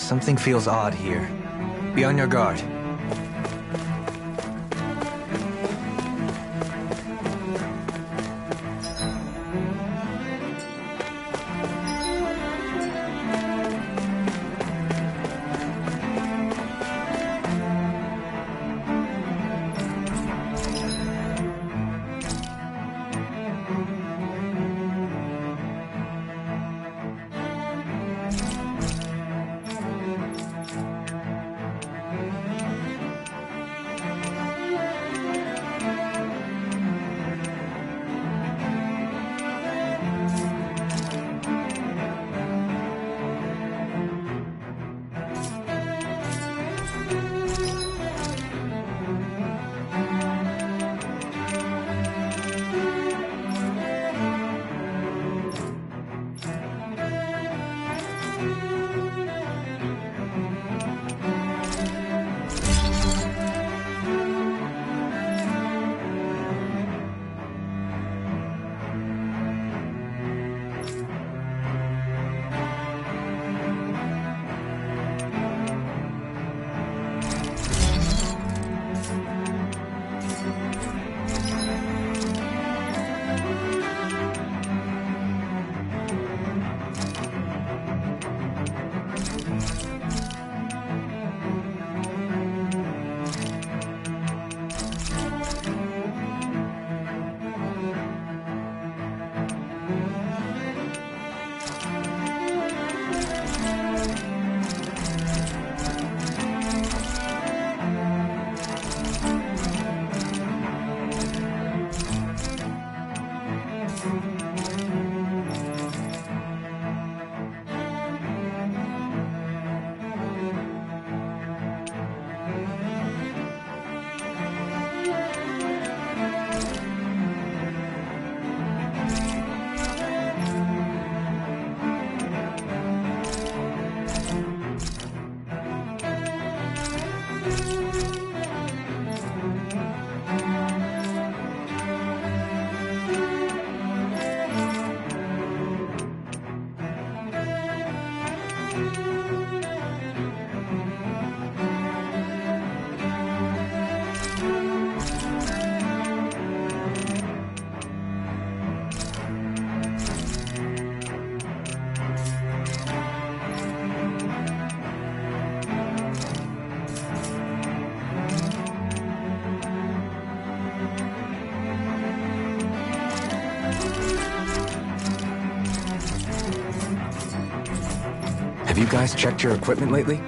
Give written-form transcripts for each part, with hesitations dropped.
Something feels odd here. Be on your guard. Have you guys checked your equipment lately?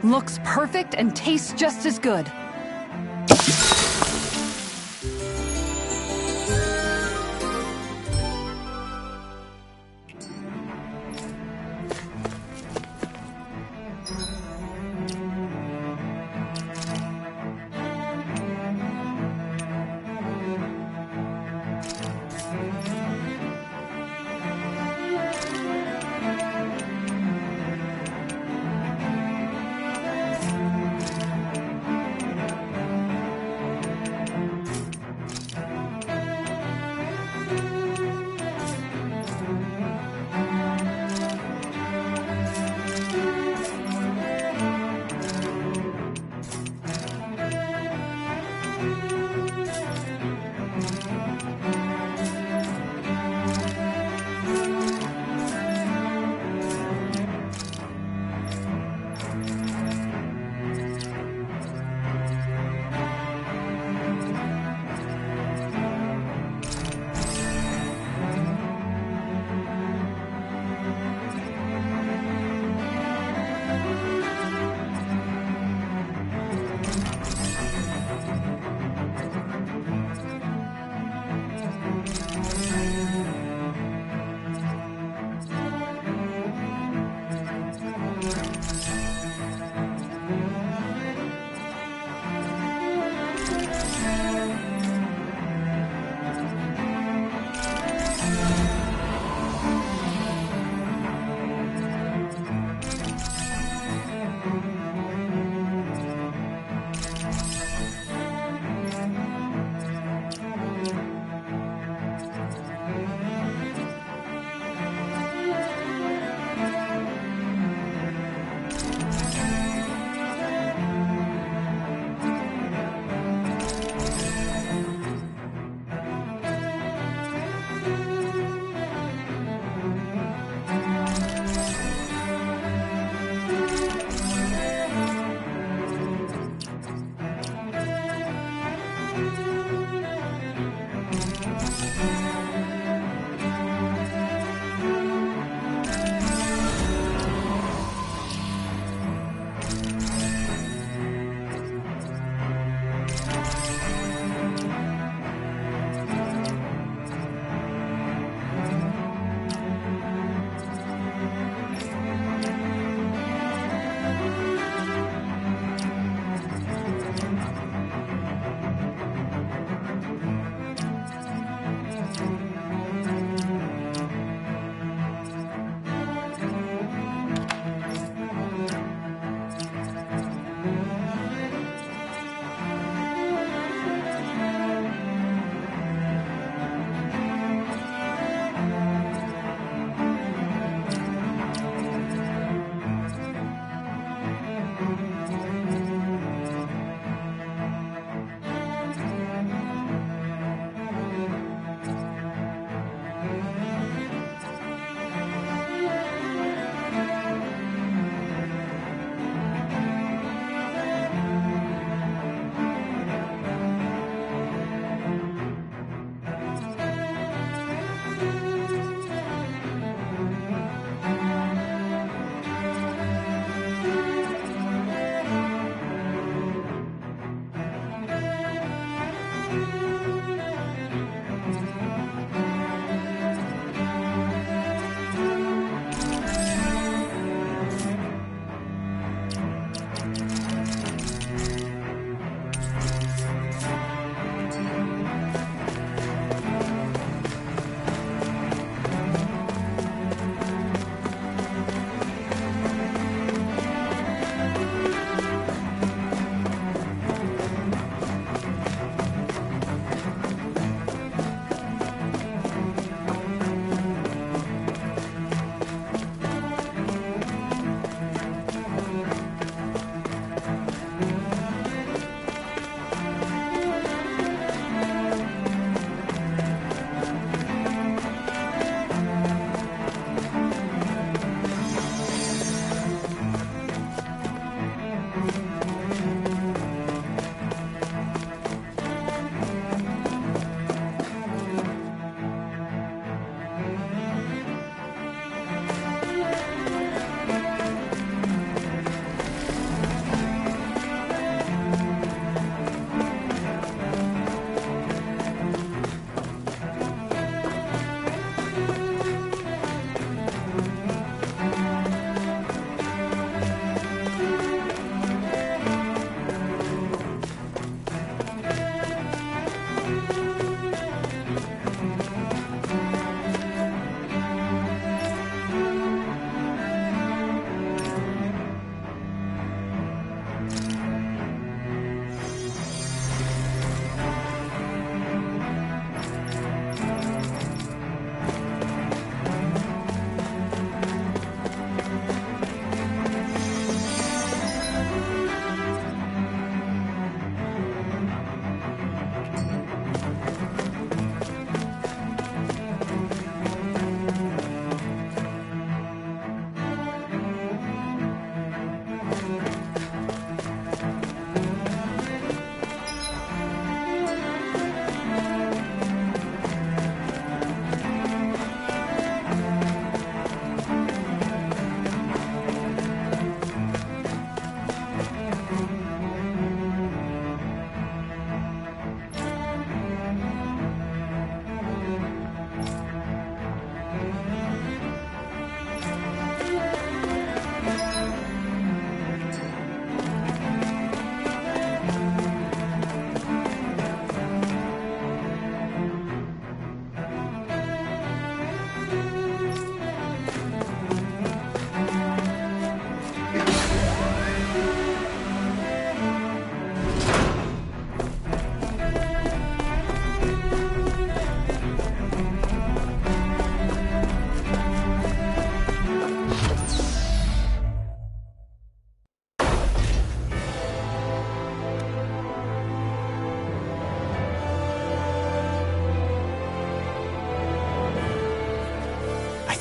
Looks perfect and tastes just as good.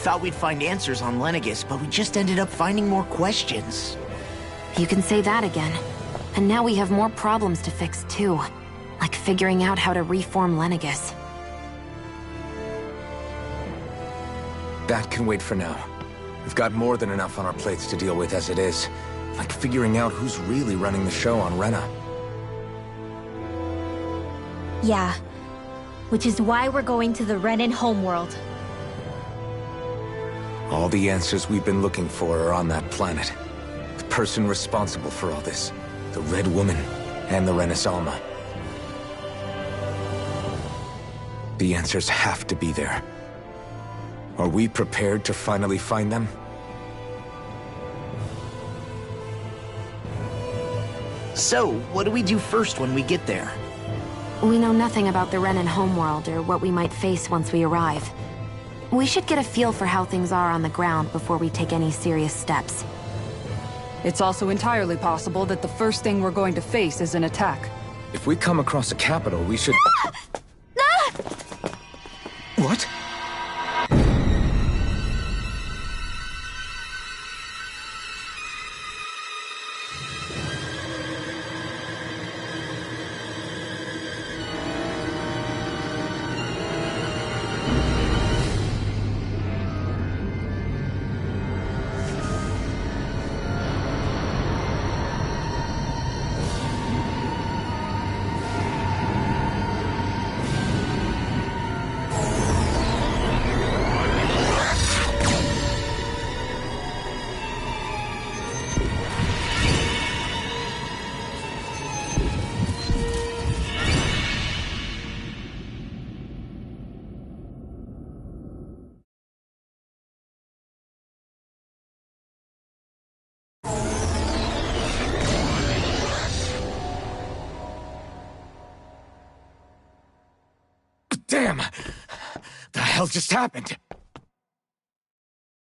thought we'd find answers on Lenegis, but we just ended up finding more questions. You can say that again. And now we have more problems to fix too. Like figuring out how to reform Lenegis. That can wait for now. We've got more than enough on our plates to deal with as it is. Like figuring out who's really running the show on Rena. Yeah. Which is why we're going to the Renan homeworld. All the answers we've been looking for are on that planet. The person responsible for all this. The Red Woman and the Renis Alma. The answers have to be there. Are we prepared to finally find them? So, what do we do first when we get there? We know nothing about the Renan homeworld or what we might face once we arrive. We should get a feel for how things are on the ground before we take any serious steps. It's also entirely possible that the first thing we're going to face is an attack. If we come across a capital, we should... What? Damn! The hell just happened?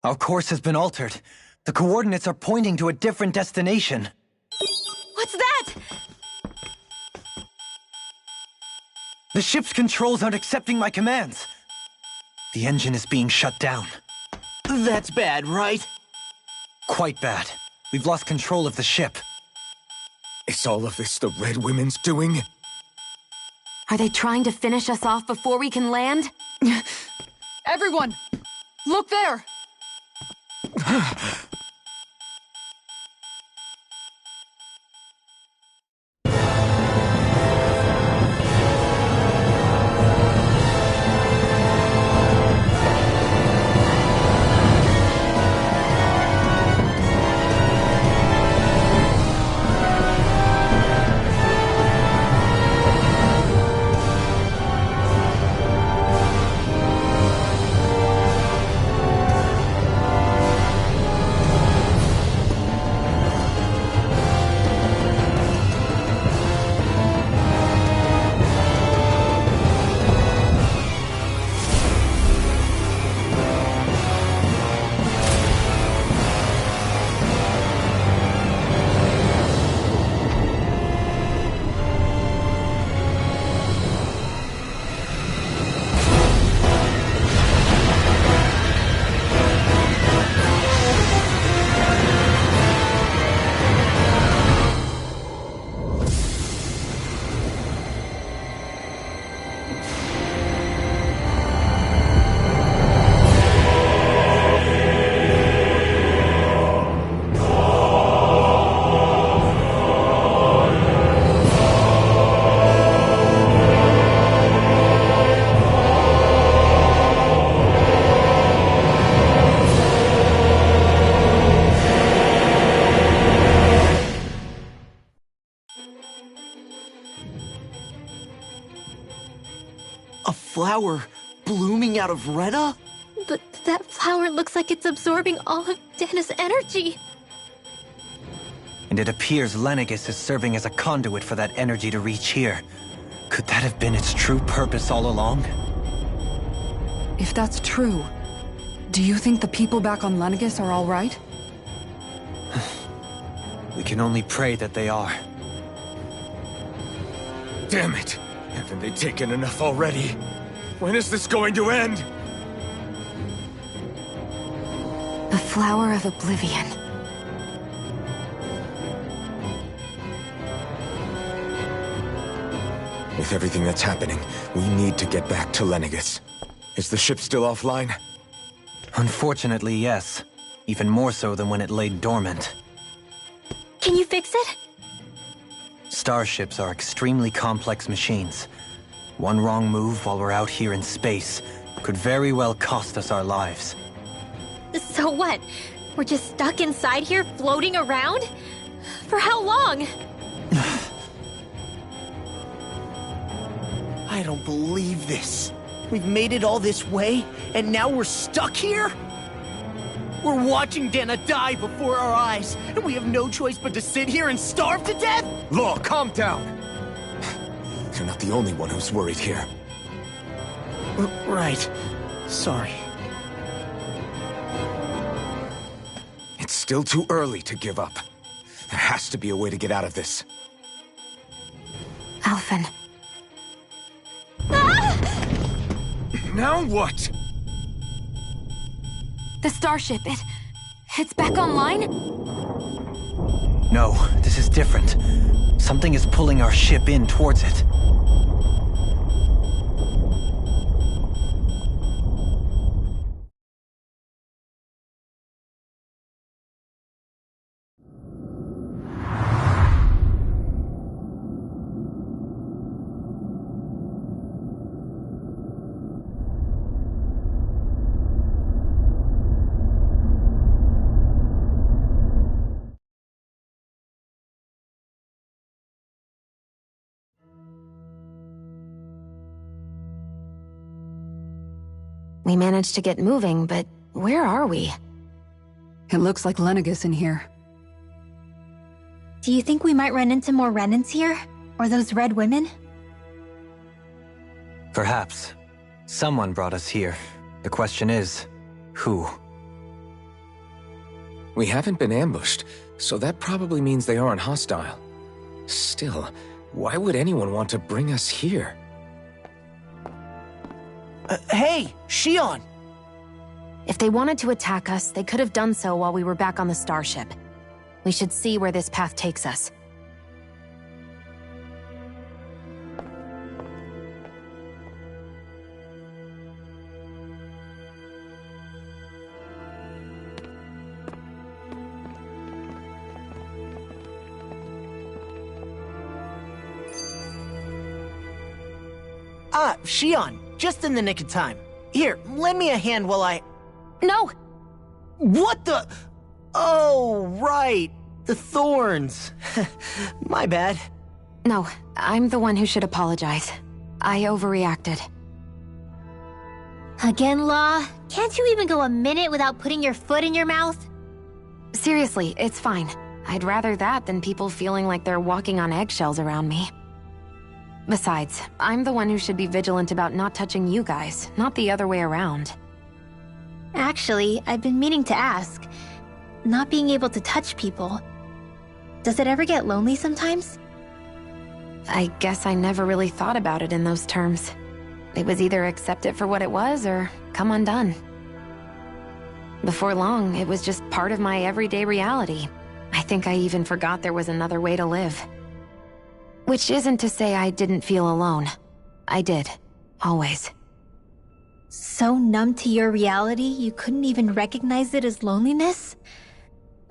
Our course has been altered. The coordinates are pointing to a different destination. What's that? The ship's controls aren't accepting my commands. The engine is being shut down. That's bad, right? Quite bad. We've lost control of the ship. Is all of this the Red Women's doing? Are they trying to finish us off before we can land? Everyone! Look there! A flower blooming out of Rena? But that flower looks like it's absorbing all of Dana's energy. And it appears Lenegis is serving as a conduit for that energy to reach here. Could that have been its true purpose all along? If that's true, do you think the people back on Lenegis are all right? We can only pray that they are. Damn it! Haven't they taken enough already? When is this going to end? Flower of Oblivion. With everything that's happening, we need to get back to Lenegis. Is the ship still offline? Unfortunately, yes. Even more so than when it lay dormant. Can you fix it? Starships are extremely complex machines. One wrong move while we're out here in space could very well cost us our lives. So what? We're just stuck inside here, floating around? For how long? I don't believe this. We've made it all this way, and now we're stuck here? We're watching Dana die before our eyes, and we have no choice but to sit here and starve to death? Law, calm down! You're not the only one who's worried here. Right. Sorry. It's still too early to give up. There has to be a way to get out of this. Alphen. Now what? The starship, it's back online? No, this is different. Something is pulling our ship in towards it. We managed to get moving, but where are we? It looks like Lenegis in here. Do you think we might run into more Renans here? Or those red women? Perhaps. Someone brought us here. The question is, who? We haven't been ambushed, so that probably means they aren't hostile. Still, why would anyone want to bring us here? Hey, Shion! If they wanted to attack us, they could have done so while we were back on the starship. We should see where this path takes us. Ah, Shion, just in the nick of time. Here, lend me a hand while I... No! What the... Oh, right. The thorns. My bad. No, I'm the one who should apologize. I overreacted. Again, Law? Can't you even go a minute without putting your foot in your mouth? Seriously, it's fine. I'd rather that than people feeling like they're walking on eggshells around me. Besides, I'm the one who should be vigilant about not touching you guys, not the other way around. Actually, I've been meaning to ask. Not being able to touch people, does it ever get lonely sometimes? I guess I never really thought about it in those terms. It was either accept it for what it was or come undone. Before long, it was just part of my everyday reality. I think I even forgot there was another way to live. Which isn't to say I didn't feel alone. I did. Always. So numb to your reality, you couldn't even recognize it as loneliness?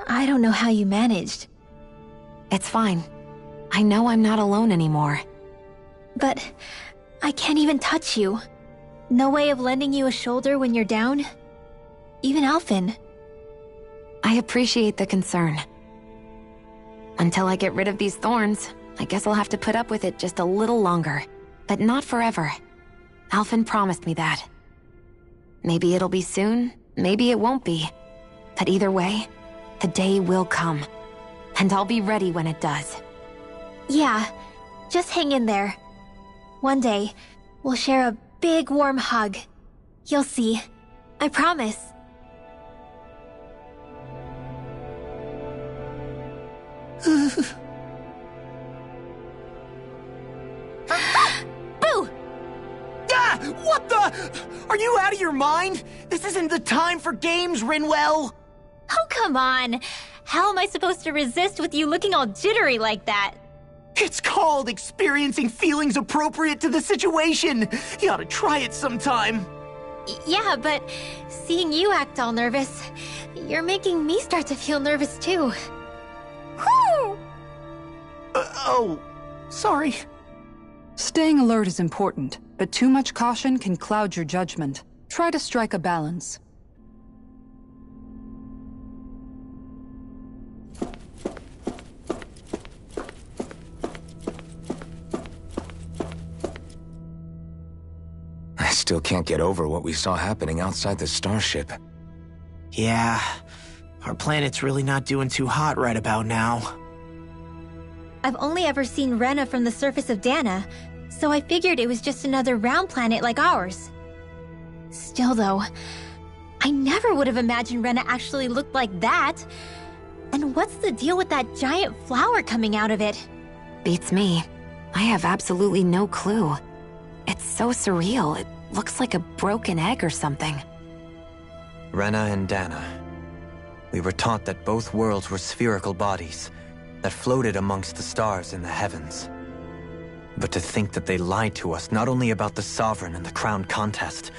I don't know how you managed. It's fine. I know I'm not alone anymore. But I can't even touch you. No way of lending you a shoulder when you're down? Even Alphen. I appreciate the concern. Until I get rid of these thorns, I guess I'll have to put up with it just a little longer. But not forever. Alphen promised me that. Maybe it'll be soon, maybe it won't be. But either way, the day will come. And I'll be ready when it does. Yeah, just hang in there. One day, we'll share a big warm hug. You'll see. I promise. Boo! Ah! What the... Are you out of your mind? This isn't the time for games, Rinwell! Oh, come on. How am I supposed to resist with you looking all jittery like that? It's called experiencing feelings appropriate to the situation. You ought to try it sometime. Yeah, but seeing you act all nervous, you're making me start to feel nervous too. Whew! Oh, sorry. Staying alert is important, but too much caution can cloud your judgment. Try to strike a balance. I still can't get over what we saw happening outside the starship. Yeah, our planet's really not doing too hot right about now. I've only ever seen Rena from the surface of Dana, so I figured it was just another round planet like ours. Still though, I never would have imagined Rena actually looked like that. And what's the deal with that giant flower coming out of it? Beats me. I have absolutely no clue. It's so surreal. It looks like a broken egg or something. Rena and Dana. We were taught that both worlds were spherical bodies that floated amongst the stars in the heavens. But to think that they lied to us not only about the Sovereign and the Crown contest,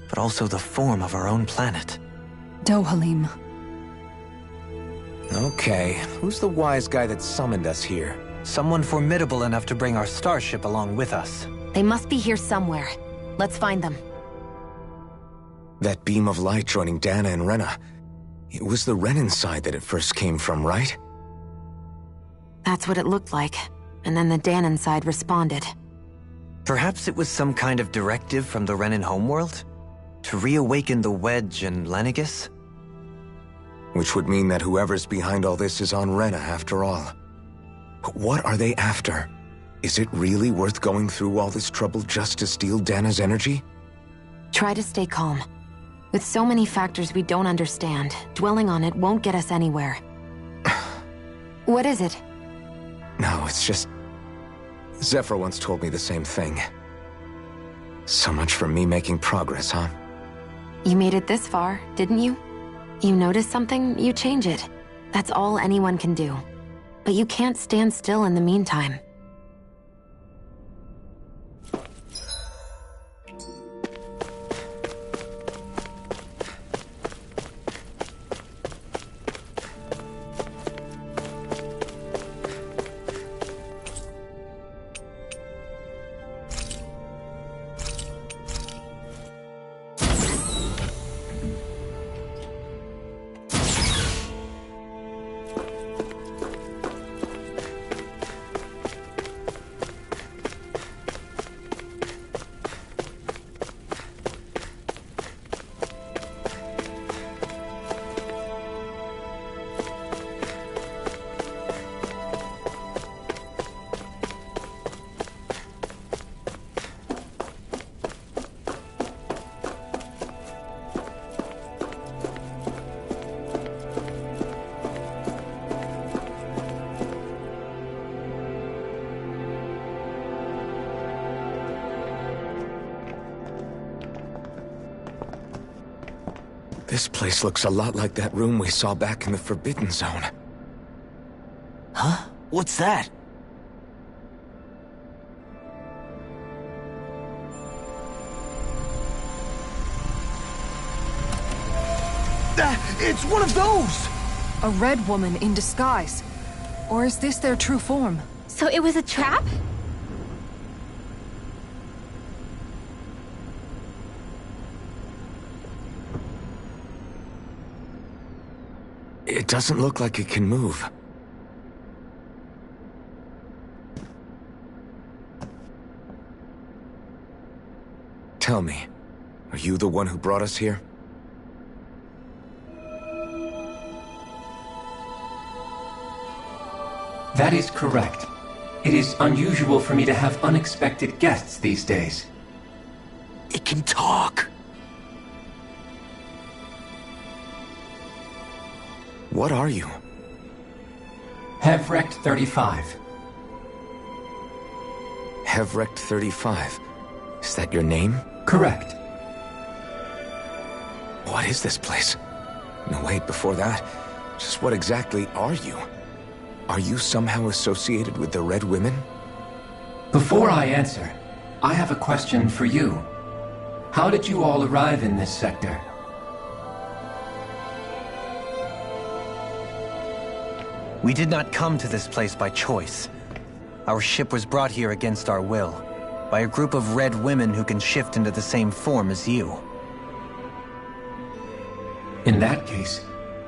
but also the form of our own planet. Dohalim. Okay, who's the wise guy that summoned us here? Someone formidable enough to bring our starship along with us. They must be here somewhere. Let's find them. That beam of light joining Dana and Rena. It was the Renan side that it first came from, right? That's what it looked like. And then the Danon side responded. Perhaps it was some kind of directive from the Renan homeworld? To reawaken the Wedge and Lenegis? Which would mean that whoever's behind all this is on Rena after all. But what are they after? Is it really worth going through all this trouble just to steal Dana's energy? Try to stay calm. With so many factors we don't understand, dwelling on it won't get us anywhere. What is it? No, it's just... Zephyr once told me the same thing. So much for me making progress, huh? You made it this far, didn't you? You notice something, you change it. That's all anyone can do. But you can't stand still in the meantime. This place looks a lot like that room we saw back in the Forbidden Zone. Huh? What's that? It's one of those! A red woman in disguise. Or is this their true form? So it was a trap? It doesn't look like it can move. Tell me, are you the one who brought us here? That is correct. It is unusual for me to have unexpected guests these days. It can talk! What are you? Hevrect 35. Hevrect 35. Is that your name? Correct. What is this place? No, wait, before that, just what exactly are you? Are you somehow associated with the Red Women? Before I answer, I have a question for you. How did you all arrive in this sector? We did not come to this place by choice. Our ship was brought here against our will, by a group of Red Women who can shift into the same form as you. In that case,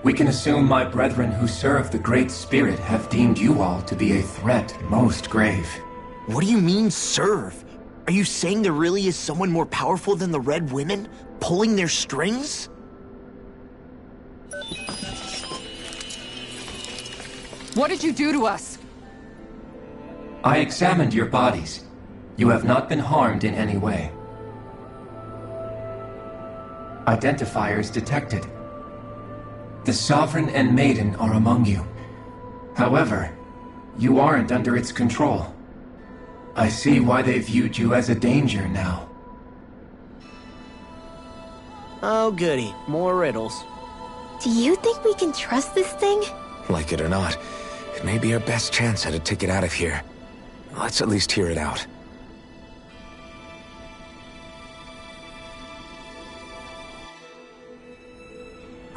we can assume my brethren who serve the Great Spirit have deemed you all to be a threat most grave. What do you mean, serve? Are you saying there really is someone more powerful than the Red Women, pulling their strings? What did you do to us? I examined your bodies. You have not been harmed in any way. Identifiers detected. The Sovereign and Maiden are among you. However, you aren't under its control. I see why they viewed you as a danger now. Oh goody, more riddles. Do you think we can trust this thing? Like it or not, it may be our best chance at a ticket out of here. Let's at least hear it out.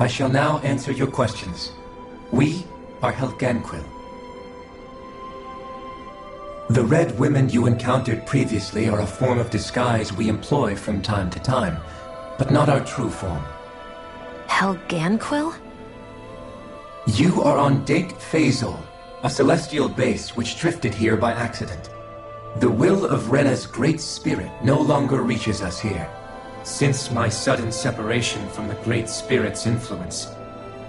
I shall now answer your questions. We are Helganquil. The Red Women you encountered previously are a form of disguise we employ from time to time, but not our true form. Helganquil? You are on Dake Phasol, a celestial base which drifted here by accident. The will of Rena's Great Spirit no longer reaches us here. Since my sudden separation from the Great Spirit's influence,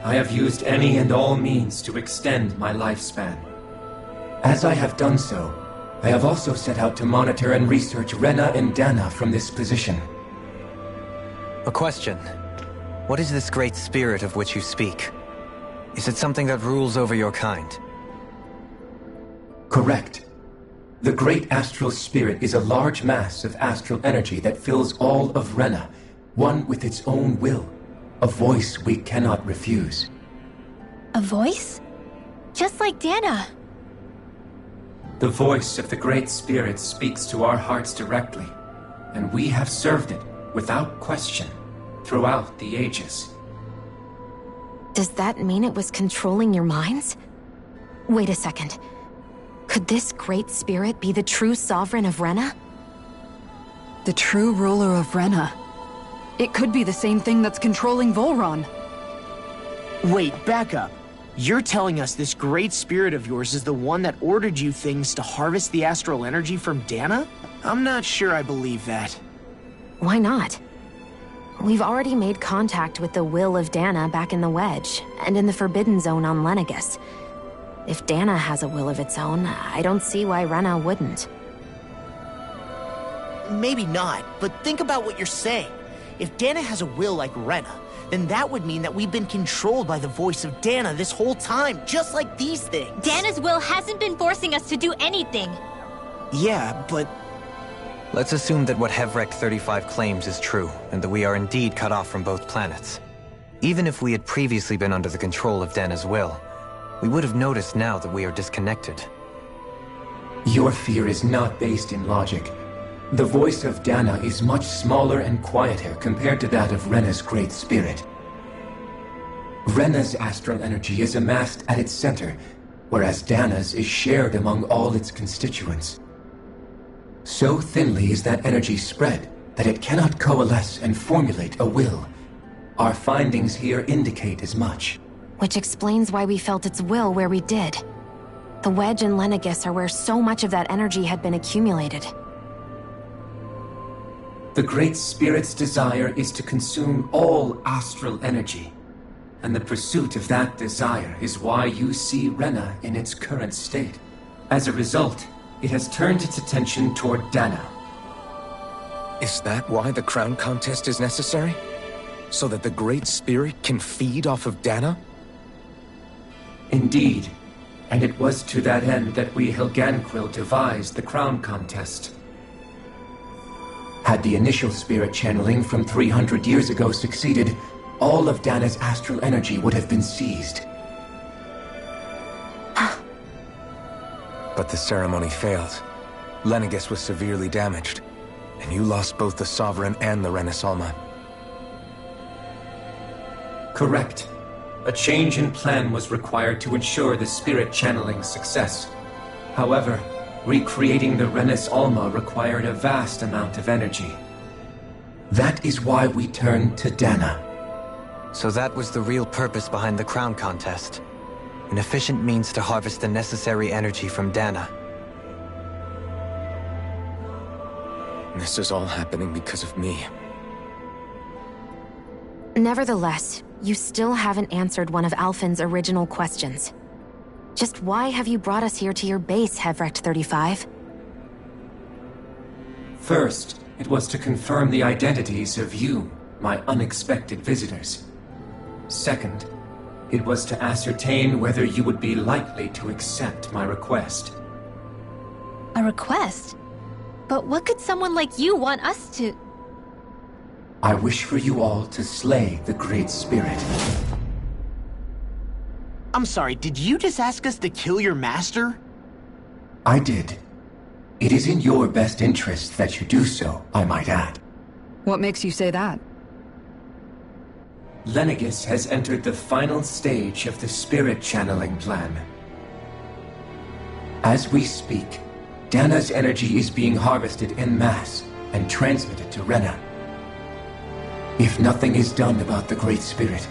I have used any and all means to extend my lifespan. As I have done so, I have also set out to monitor and research Rena and Dana from this position. A question. What is this Great Spirit of which you speak? Is it something that rules over your kind? Correct. The Great Astral Spirit is a large mass of astral energy that fills all of Rena, one with its own will, a voice we cannot refuse. A voice? Just like Dana. The voice of the Great Spirit speaks to our hearts directly, and we have served it, without question, throughout the ages. Does that mean it was controlling your minds? Wait a second. Could this Great Spirit be the true Sovereign of Rena? The true ruler of Rena. It could be the same thing that's controlling Volron. Wait, back up. You're telling us this Great Spirit of yours is the one that ordered you things to harvest the astral energy from Dana? I'm not sure I believe that. Why not? We've already made contact with the will of Dana back in the Wedge, and in the Forbidden Zone on Lenegus. If Dana has a will of its own, I don't see why Rena wouldn't. Maybe not, but think about what you're saying. If Dana has a will like Rena, then that would mean that we've been controlled by the voice of Dana this whole time, just like these things. Dana's will hasn't been forcing us to do anything. Yeah, but... Let's assume that what Hevrek 35 claims is true, and that we are indeed cut off from both planets. Even if we had previously been under the control of Dana's will, we would have noticed now that we are disconnected. Your fear is not based in logic. The voice of Dana is much smaller and quieter compared to that of Rena's Great Spirit. Rena's astral energy is amassed at its center, whereas Dana's is shared among all its constituents. So thinly is that energy spread that it cannot coalesce and formulate a will. Our findings here indicate as much. Which explains why we felt its will where we did. The Wedge and Lenegus are where so much of that energy had been accumulated. The Great Spirit's desire is to consume all astral energy. And the pursuit of that desire is why you see Rena in its current state. As a result, it has turned its attention toward Dana. Is that why the crown contest is necessary? So that the Great Spirit can feed off of Dana? Indeed, and it was to that end that we Helganquil devised the crown contest. Had the initial spirit channeling from 300 years ago succeeded, all of Dana's astral energy would have been seized. But the ceremony failed. Lenegis was severely damaged, and you lost both the Sovereign and the Renasolma. Correct. A change in plan was required to ensure the spirit channeling's success. However, recreating the Renis Alma required a vast amount of energy. That is why we turned to Dana. So that was the real purpose behind the crown contest. An efficient means to harvest the necessary energy from Dana. This is all happening because of me. Nevertheless, you still haven't answered one of Alphen's original questions. Just why have you brought us here to your base, Hevrecht 35? First, it was to confirm the identities of you, my unexpected visitors. Second, it was to ascertain whether you would be likely to accept my request. A request? But what could someone like you want us to... I wish for you all to slay the Great Spirit. I'm sorry, did you just ask us to kill your master? I did. It is in your best interest that you do so, I might add. What makes you say that? Lenegis has entered the final stage of the spirit channeling plan. As we speak, Dana's energy is being harvested en masse and transmitted to Rena. If nothing is done about the Great Spirit,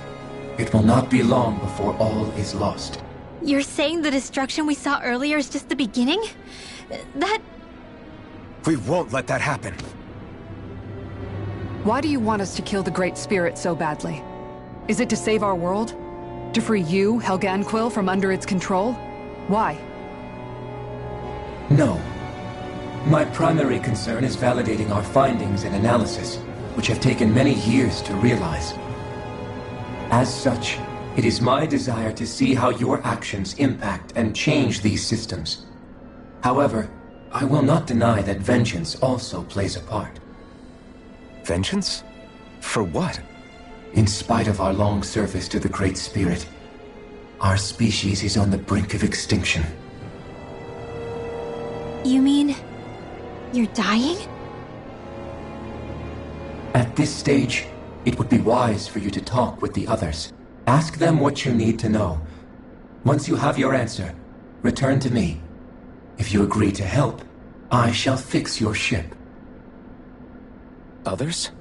it will not be long before all is lost. You're saying the destruction we saw earlier is just the beginning? That... We won't let that happen. Why do you want us to kill the Great Spirit so badly? Is it to save our world? To free you, Helganquil, from under its control? Why? No. My primary concern is validating our findings and analysis, which have taken many years to realize. As such, it is my desire to see how your actions impact and change these systems. However, I will not deny that vengeance also plays a part. Vengeance? For what? In spite of our long service to the Great Spirit, our species is on the brink of extinction. You mean... you're dying? At this stage, it would be wise for you to talk with the others. Ask them what you need to know. Once you have your answer, return to me. If you agree to help, I shall fix your ship. Others?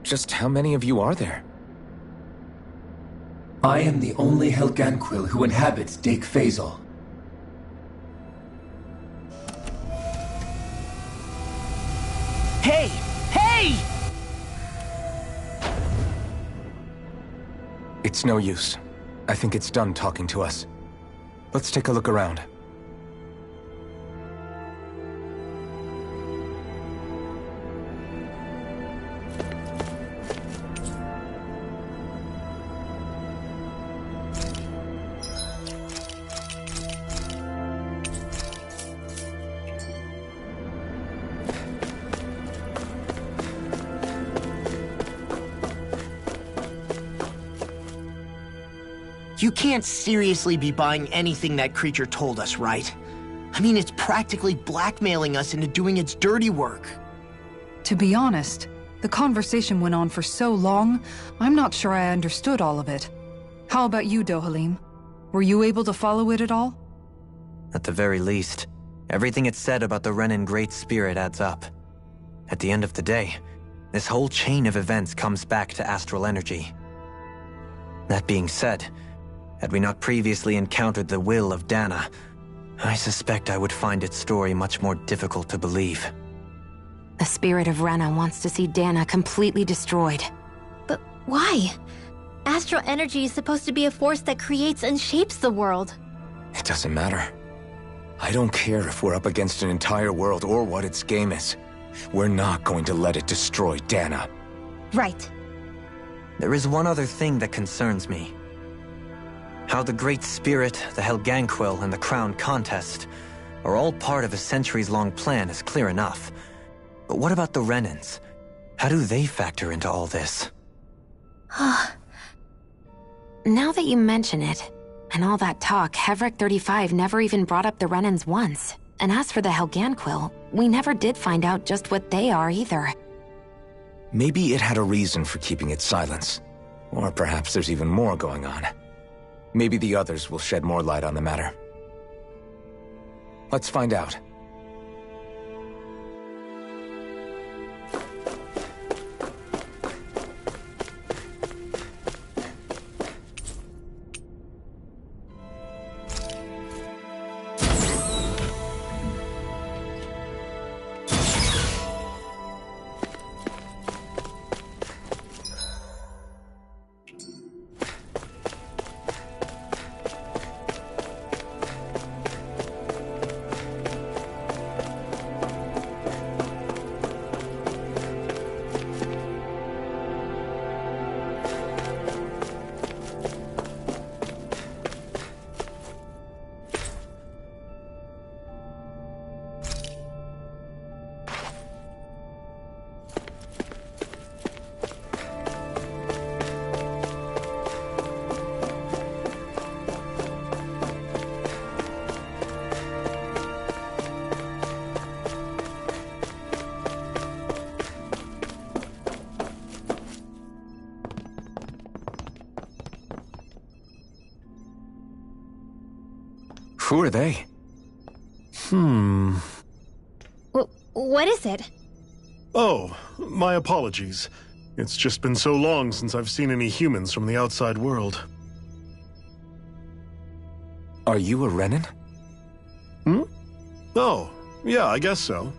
Just how many of you are there? I am the only Helganquil who inhabits Dake Faisal. Hey! Hey! It's no use. I think it's done talking to us. Let's take a look around. You can't seriously be buying anything that creature told us, right? I mean, it's practically blackmailing us into doing its dirty work. To be honest, the conversation went on for so long, I'm not sure I understood all of it. How about you, Dohalim? Were you able to follow it at all? At the very least, everything it said about the Renan Great Spirit adds up. At the end of the day, this whole chain of events comes back to astral energy. That being said, had we not previously encountered the will of Dana, I suspect I would find its story much more difficult to believe. The spirit of Rena wants to see Dana completely destroyed. But why? Astral energy is supposed to be a force that creates and shapes the world. It doesn't matter. I don't care if we're up against an entire world or what its game is. We're not going to let it destroy Dana. Right. There is one other thing that concerns me. How the Great Spirit, the Helganquil, and the Crown Contest are all part of a centuries-long plan is clear enough. But what about the Renans? How do they factor into all this? Now that you mention it, and all that talk, Hevric 35 never even brought up the Renans once. And as for the Helganquil, we never did find out just what they are either. Maybe it had a reason for keeping its silence. Or perhaps there's even more going on. Maybe the others will shed more light on the matter. Let's find out. Who are they? What is it? Oh, my apologies. It's just been so long since I've seen any humans from the outside world. Are you a Renan? Oh, yeah, I guess so.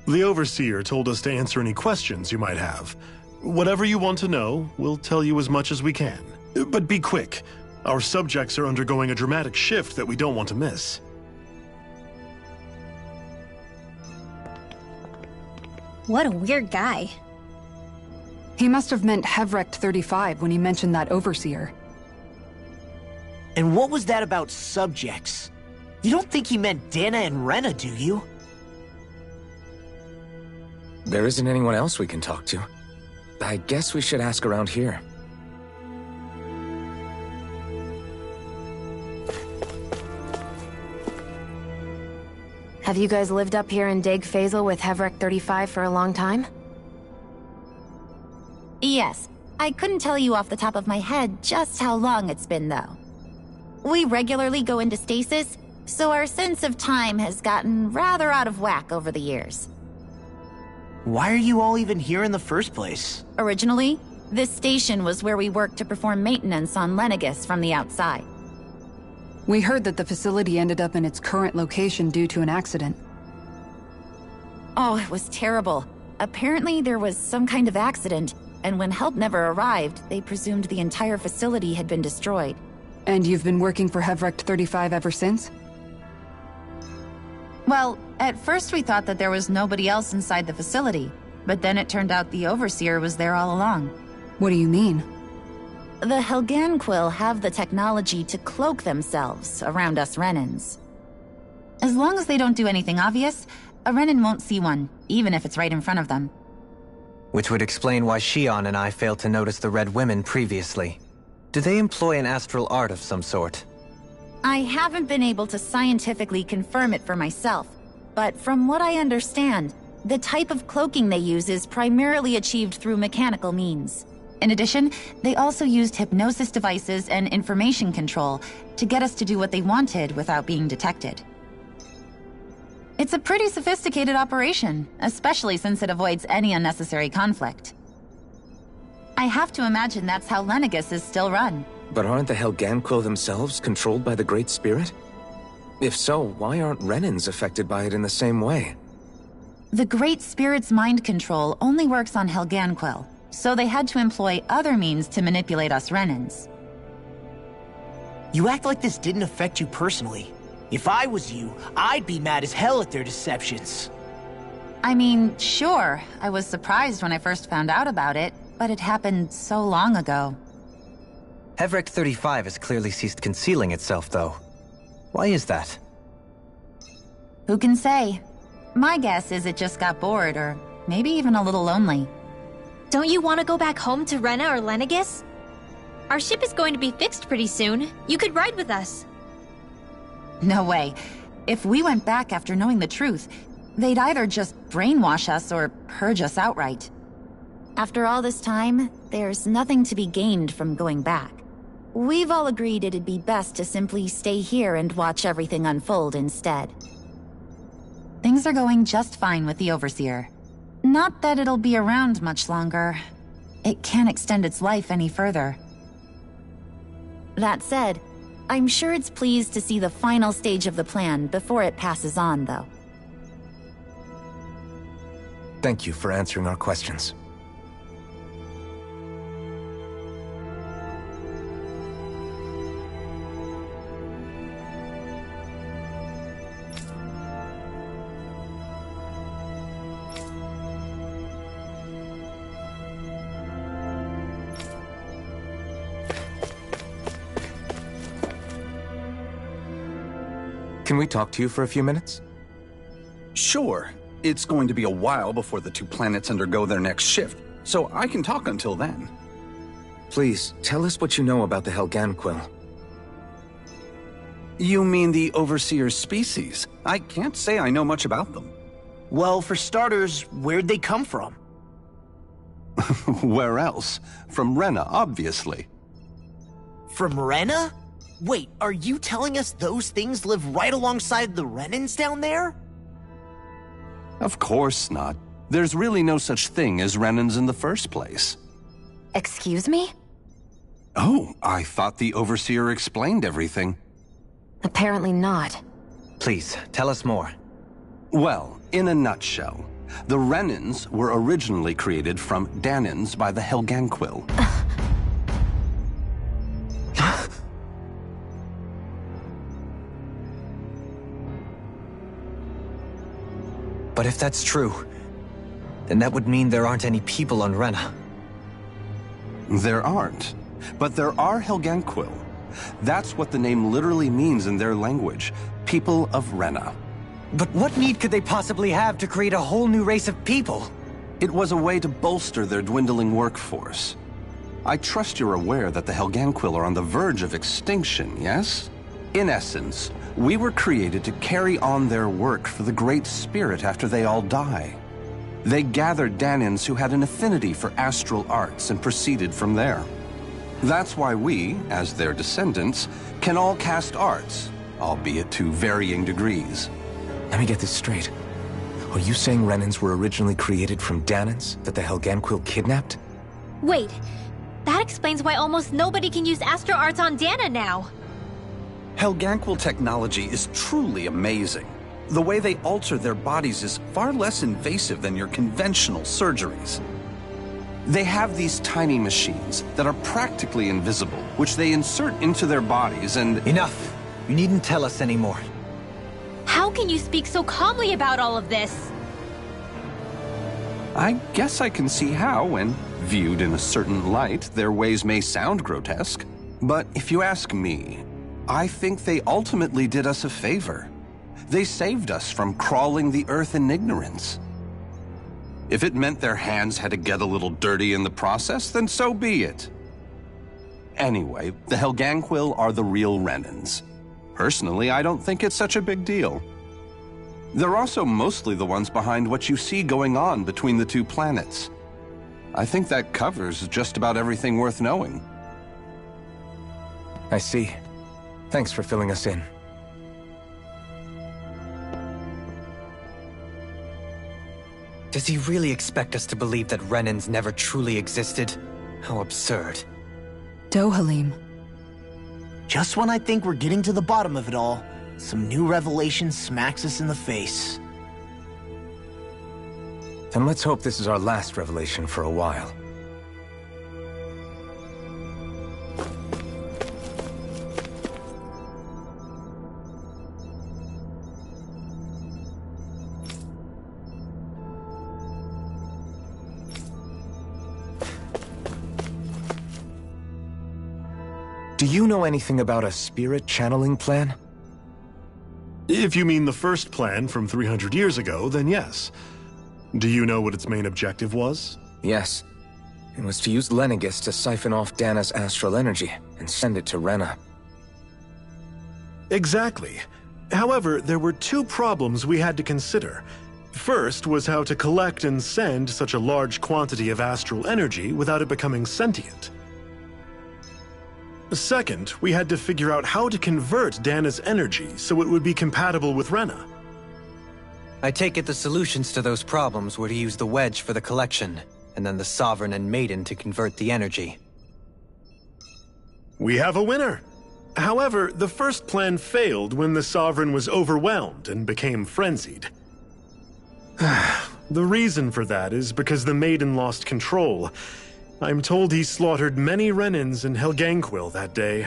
The Overseer told us to answer any questions you might have. Whatever you want to know, we'll tell you as much as we can. But be quick. Our subjects are undergoing a dramatic shift that we don't want to miss. What a weird guy. He must have meant Hevric 35 when he mentioned that Overseer. And what was that about subjects? You don't think he meant Dana and Rena, do you? There isn't anyone else we can talk to. I guess we should ask around here. Have you guys lived up here in Dig Faisal with Hevric 35 for a long time? Yes. I couldn't tell you off the top of my head just how long it's been, though. We regularly go into stasis, so our sense of time has gotten rather out of whack over the years. Why are you all even here in the first place? Originally, this station was where we worked to perform maintenance on Lenegis from the outside. We heard that the facility ended up in its current location due to an accident. Oh, it was terrible. Apparently there was some kind of accident, and when help never arrived, they presumed the entire facility had been destroyed. And you've been working for Hevric 35 ever since? Well, at first we thought that there was nobody else inside the facility, but then it turned out the Overseer was there all along. What do you mean? The Helganquil have the technology to cloak themselves around us Renans. As long as they don't do anything obvious, a Renan won't see one, even if it's right in front of them. Which would explain why Shion and I failed to notice the Red Women previously. Do they employ an astral art of some sort? I haven't been able to scientifically confirm it for myself, but from what I understand, the type of cloaking they use is primarily achieved through mechanical means. In addition, they also used hypnosis devices and information control to get us to do what they wanted without being detected. It's a pretty sophisticated operation, especially since it avoids any unnecessary conflict. I have to imagine that's how Lenegis is still run. But aren't the Helganquil themselves controlled by the Great Spirit? If so, why aren't Renans affected by it in the same way? The Great Spirit's mind control only works on Helganquil, so they had to employ other means to manipulate us Renans. You act like this didn't affect you personally. If I was you, I'd be mad as hell at their deceptions. I mean, sure, I was surprised when I first found out about it, but it happened so long ago. Hevric 35 has clearly ceased concealing itself, though. Why is that? Who can say? My guess is it just got bored, or maybe even a little lonely. Don't you want to go back home to Rena or Lenegis? Our ship is going to be fixed pretty soon. You could ride with us. No way. If we went back after knowing the truth, they'd either just brainwash us or purge us outright. After all this time, there's nothing to be gained from going back. We've all agreed it'd be best to simply stay here and watch everything unfold instead. Things are going just fine with the Overseer. Not that it'll be around much longer. It can't extend its life any further. That said, I'm sure it's pleased to see the final stage of the plan before it passes on, though. Thank you for answering our questions. Can we talk to you for a few minutes? Sure. It's going to be a while before the two planets undergo their next shift, so I can talk until then. Please, tell us what you know about the Helganquil. You mean the Overseer's species? I can't say I know much about them. Well, for starters, where'd they come from? Where else? From Rena, obviously. From Rena? Wait, are you telling us those things live right alongside the Renans down there? Of course not. There's really no such thing as Renans in the first place. Excuse me? Oh, I thought the Overseer explained everything. Apparently not. Please, tell us more. Well, in a nutshell, the Renans were originally created from Dahnans by the Helganquil. But if that's true, then that would mean there aren't any people on Rena. There aren't. But there are Helganquil. That's what the name literally means in their language. People of Rena. But what need could they possibly have to create a whole new race of people? It was a way to bolster their dwindling workforce. I trust you're aware that the Helganquil are on the verge of extinction, yes? In essence, we were created to carry on their work for the Great Spirit after they all die. They gathered Dahnans who had an affinity for astral arts and proceeded from there. That's why we, as their descendants, can all cast arts, albeit to varying degrees. Let me get this straight. Are you saying Renans were originally created from Dahnans that the Helganquil kidnapped? Wait, that explains why almost nobody can use astral arts on Dana now. Helganquil technology is truly amazing. The way they alter their bodies is far less invasive than your conventional surgeries. They have these tiny machines that are practically invisible, which they insert into their bodies and— Enough! You needn't tell us anymore. How can you speak so calmly about all of this? I guess I can see how, when viewed in a certain light, their ways may sound grotesque. But if you ask me, I think they ultimately did us a favor. They saved us from crawling the earth in ignorance. If it meant their hands had to get a little dirty in the process, then so be it. Anyway, the Helganquil are the real Renans. Personally, I don't think it's such a big deal. They're also mostly the ones behind what you see going on between the two planets. I think that covers just about everything worth knowing. I see. Thanks for filling us in. Does he really expect us to believe that Renans never truly existed? How absurd. Dohalim. Just when I think we're getting to the bottom of it all, some new revelation smacks us in the face. Then let's hope this is our last revelation for a while. Do you know anything about a spirit channeling plan? If you mean the first plan from 300 years ago, then yes. Do you know what its main objective was? Yes. It was to use Lenegis to siphon off Dana's astral energy and send it to Rena. Exactly. However, there were two problems we had to consider. First was how to collect and send such a large quantity of astral energy without it becoming sentient. Second, we had to figure out how to convert Dana's energy so it would be compatible with Rena. I take it the solutions to those problems were to use the wedge for the collection, and then the Sovereign and Maiden to convert the energy. We have a winner! However, the first plan failed when the Sovereign was overwhelmed and became frenzied. The reason for that is because the Maiden lost control. I'm told he slaughtered many Renans in Helganquil that day.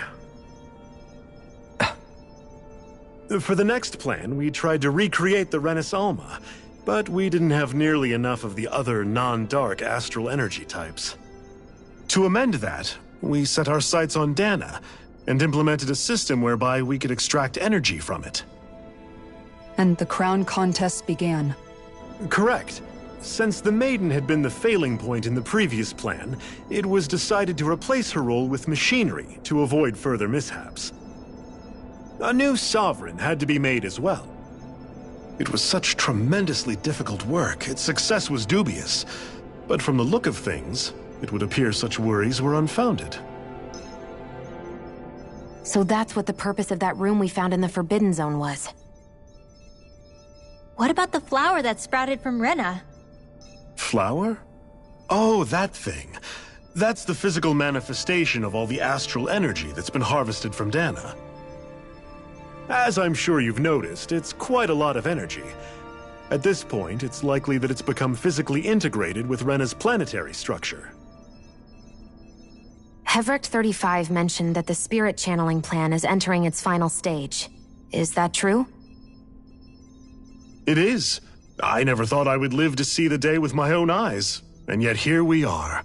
For the next plan, we tried to recreate the Renis Alma, but we didn't have nearly enough of the other non-dark astral energy types. To amend that, we set our sights on Dana, and implemented a system whereby we could extract energy from it. And the crown contest began. Correct. Since the Maiden had been the failing point in the previous plan, it was decided to replace her role with machinery to avoid further mishaps. A new Sovereign had to be made as well. It was such tremendously difficult work, its success was dubious. But from the look of things, it would appear such worries were unfounded. So that's what the purpose of that room we found in the Forbidden Zone was. What about the flower that sprouted from Rena? Flower? Oh, that thing. That's the physical manifestation of all the astral energy that's been harvested from Dana. As I'm sure you've noticed, it's quite a lot of energy. At this point, it's likely that it's become physically integrated with Rena's planetary structure. Heverick 35 mentioned that the spirit channeling plan is entering its final stage. Is that true? It is. I never thought I would live to see the day with my own eyes, and yet here we are.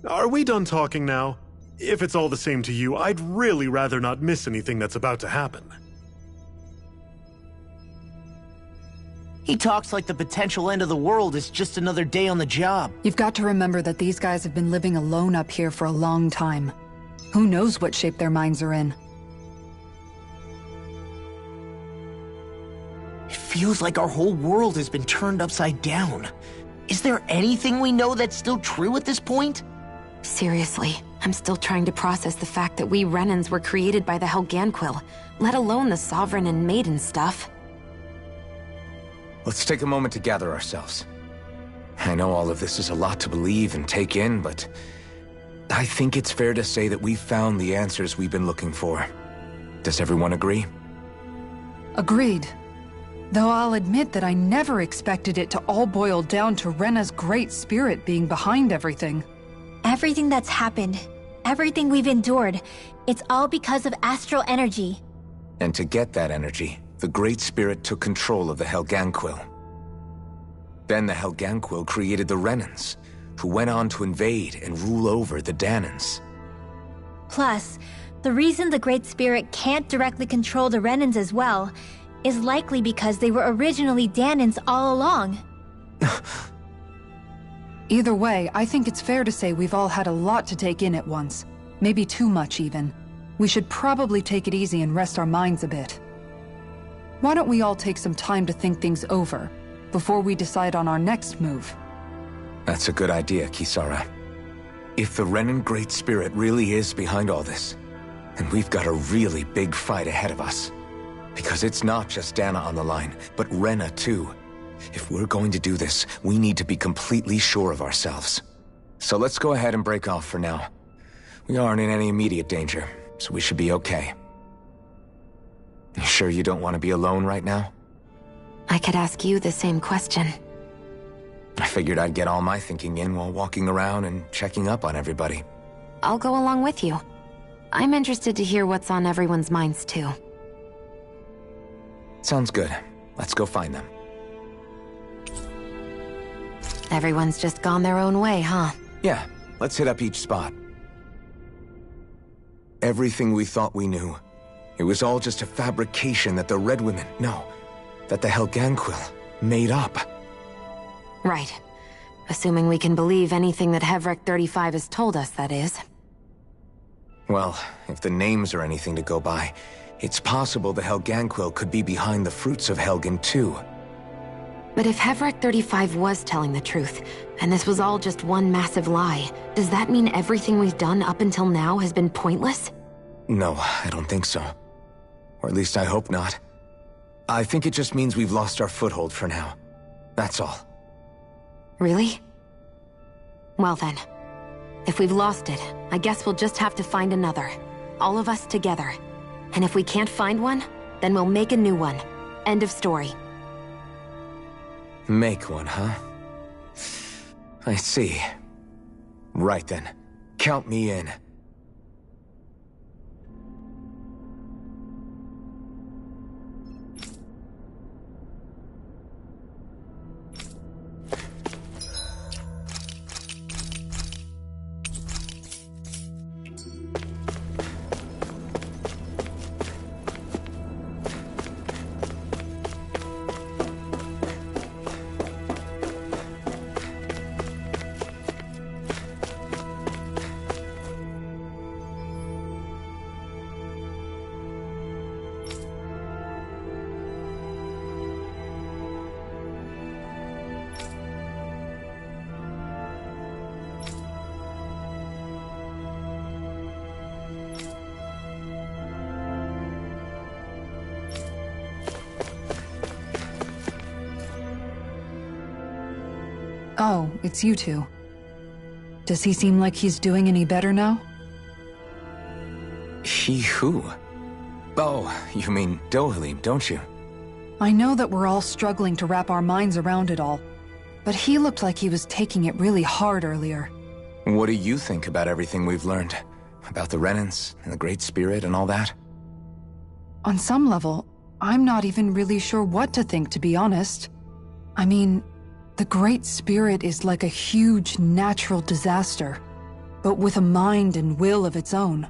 Are we done talking now? If it's all the same to you, I'd really rather not miss anything that's about to happen. He talks like the potential end of the world is just another day on the job. You've got to remember that these guys have been living alone up here for a long time. Who knows what shape their minds are in? It feels like our whole world has been turned upside down. Is there anything we know that's still true at this point? Seriously, I'm still trying to process the fact that we Renans were created by the Helganquil, let alone the Sovereign and Maiden stuff. Let's take a moment to gather ourselves. I know all of this is a lot to believe and take in, but I think it's fair to say that we've found the answers we've been looking for. Does everyone agree? Agreed. Though I'll admit that I never expected it to all boil down to Rena's great spirit being behind everything. Everything that's happened, everything we've endured, it's all because of astral energy. And to get that energy, the Great Spirit took control of the Helganquil. Then the Helganquil created the Renans, who went on to invade and rule over the Danans. Plus, the reason the Great Spirit can't directly control the Renans as well is likely because they were originally Danans all along. Either way, I think it's fair to say we've all had a lot to take in at once. Maybe too much, even. We should probably take it easy and rest our minds a bit. Why don't we all take some time to think things over, before we decide on our next move? That's a good idea, Kisara. If the Renan Great Spirit really is behind all this, then we've got a really big fight ahead of us. Because it's not just Dana on the line, but Rena too. If we're going to do this, we need to be completely sure of ourselves. So let's go ahead and break off for now. We aren't in any immediate danger, so we should be okay. You sure you don't want to be alone right now? I could ask you the same question. I figured I'd get all my thinking in while walking around and checking up on everybody. I'll go along with you. I'm interested to hear what's on everyone's minds too. Sounds good. Let's go find them. Everyone's just gone their own way, huh? Yeah, let's hit up each spot. Everything we thought we knew, it was all just a fabrication that the Red Women, no, that the Helganquil made up. Right. Assuming we can believe anything that Hevrek 35 has told us, that is. Well, if the names are anything to go by, it's possible the Helganquil could be behind the fruits of Helgen too. But if Hevrek 35 was telling the truth, and this was all just one massive lie, does that mean everything we've done up until now has been pointless? No, I don't think so. Or at least I hope not. I think it just means we've lost our foothold for now. That's all. Really? Well then, if we've lost it, I guess we'll just have to find another. All of us together. And if we can't find one, then we'll make a new one. End of story. Make one, huh? I see. Right then. Count me in. Oh, it's you two. Does he seem like he's doing any better now? He who? Oh, you mean Dohalim, don't you? I know that we're all struggling to wrap our minds around it all, but he looked like he was taking it really hard earlier. What do you think about everything we've learned? About the Renans and the Great Spirit and all that? On some level, I'm not even really sure what to think, to be honest. I mean, the Great Spirit is like a huge natural disaster, but with a mind and will of its own.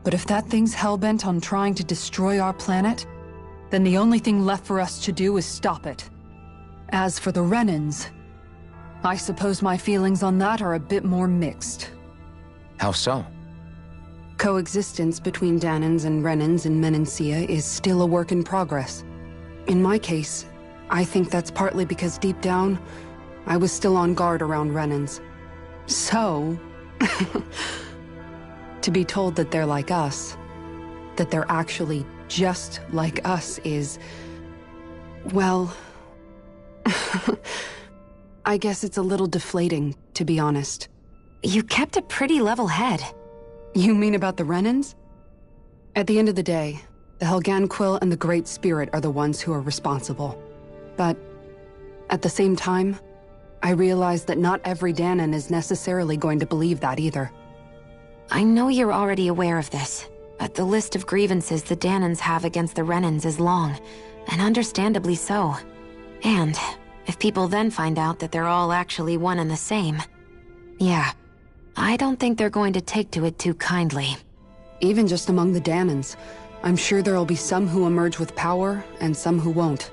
But if that thing's hellbent on trying to destroy our planet, then the only thing left for us to do is stop it. As for the Renans, I suppose my feelings on that are a bit more mixed. How so? Coexistence between Dahnans and Renans in Menancia is still a work in progress. In my case, I think that's partly because deep down, I was still on guard around Renans. So, to be told that they're like us, that they're actually just like us is, well, I guess it's a little deflating, to be honest. You kept a pretty level head. You mean about the Renans? At the end of the day, the Helganquil and the Great Spirit are the ones who are responsible. But at the same time, I realize that not every Dahnan is necessarily going to believe that either. I know you're already aware of this, but the list of grievances the Dahnans have against the Renans is long, and understandably so. And if people then find out that they're all actually one and the same, yeah, I don't think they're going to take to it too kindly. Even just among the Dahnans, I'm sure there'll be some who emerge with power and some who won't.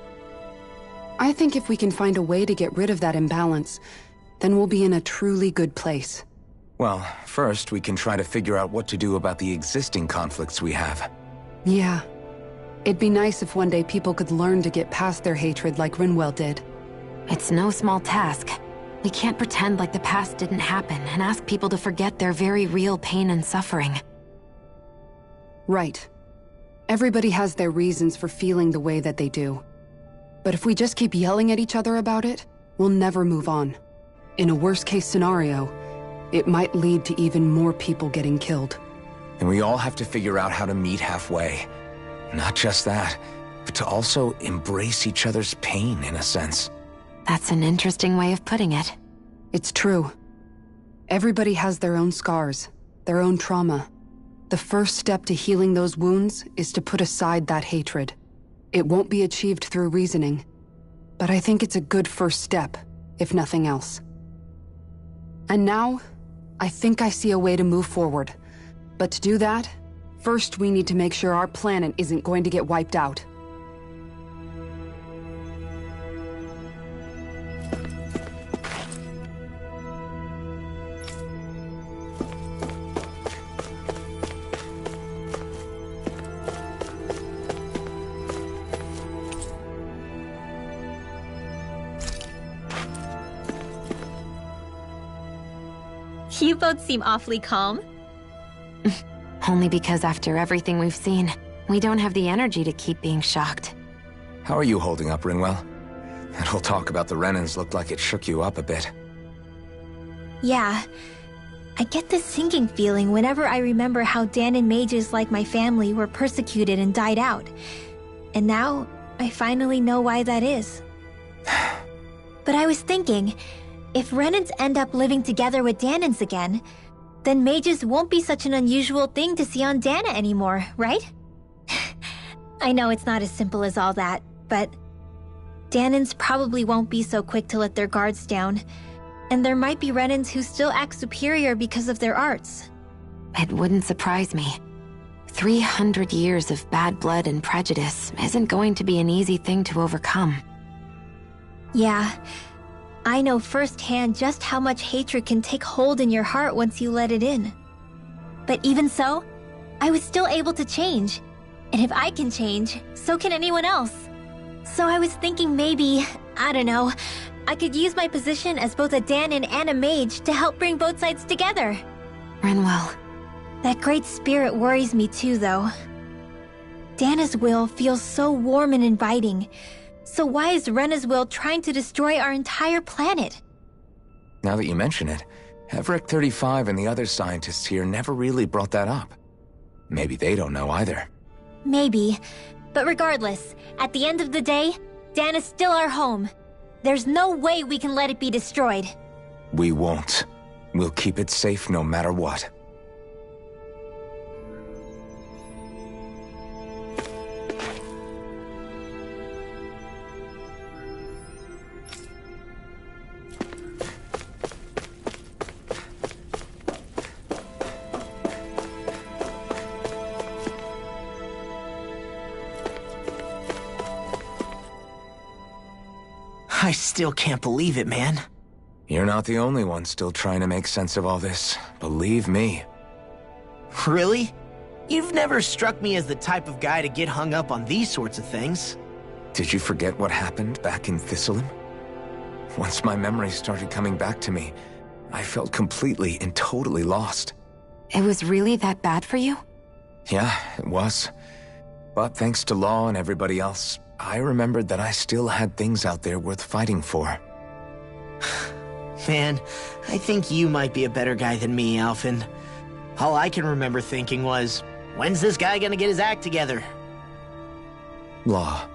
I think if we can find a way to get rid of that imbalance, then we'll be in a truly good place. Well, first we can try to figure out what to do about the existing conflicts we have. Yeah. It'd be nice if one day people could learn to get past their hatred like Rinwell did. It's no small task. We can't pretend like the past didn't happen and ask people to forget their very real pain and suffering. Right. Everybody has their reasons for feeling the way that they do. But if we just keep yelling at each other about it, we'll never move on. In a worst-case scenario, it might lead to even more people getting killed. And we all have to figure out how to meet halfway. Not just that, but to also embrace each other's pain, in a sense. That's an interesting way of putting it. It's true. Everybody has their own scars, their own trauma. The first step to healing those wounds is to put aside that hatred. It won't be achieved through reasoning, but I think it's a good first step, if nothing else. And now, I think I see a way to move forward. But to do that, first we need to make sure our planet isn't going to get wiped out. You both seem awfully calm. Only because after everything we've seen, we don't have the energy to keep being shocked. How are you holding up, Rinwell? That whole talk about the Renans looked like it shook you up a bit. Yeah. I get this sinking feeling whenever I remember how Dahnan mages like my family were persecuted and died out. And now, I finally know why that is. But I was thinking, if Renans end up living together with Dahnans again, then mages won't be such an unusual thing to see on Dahna anymore, right? I know it's not as simple as all that, but Dahnans probably won't be so quick to let their guards down, and there might be Renans who still act superior because of their arts. It wouldn't surprise me. 300 years of bad blood and prejudice isn't going to be an easy thing to overcome. Yeah, I know firsthand just how much hatred can take hold in your heart once you let it in. But even so, I was still able to change. And if I can change, so can anyone else. So I was thinking maybe, I don't know, I could use my position as both a Dahnan and a mage to help bring both sides together. Rinwell. That great spirit worries me too, though. Dahna's will feels so warm and inviting. So why is Rena's will trying to destroy our entire planet? Now that you mention it, Everett 35 and the other scientists here never really brought that up. Maybe they don't know either. Maybe. But regardless, at the end of the day, Dahna's still our home. There's no way we can let it be destroyed. We won't. We'll keep it safe no matter what. I still can't believe it, man. You're not the only one still trying to make sense of all this. Believe me. Really? You've never struck me as the type of guy to get hung up on these sorts of things. Did you forget what happened back in Thistleum? Once my memories started coming back to me, I felt completely and totally lost. It was really that bad for you? Yeah, it was. But thanks to Law and everybody else, I remembered that I still had things out there worth fighting for. Man, I think you might be a better guy than me, Alphen. All I can remember thinking was, when's this guy gonna get his act together? Law.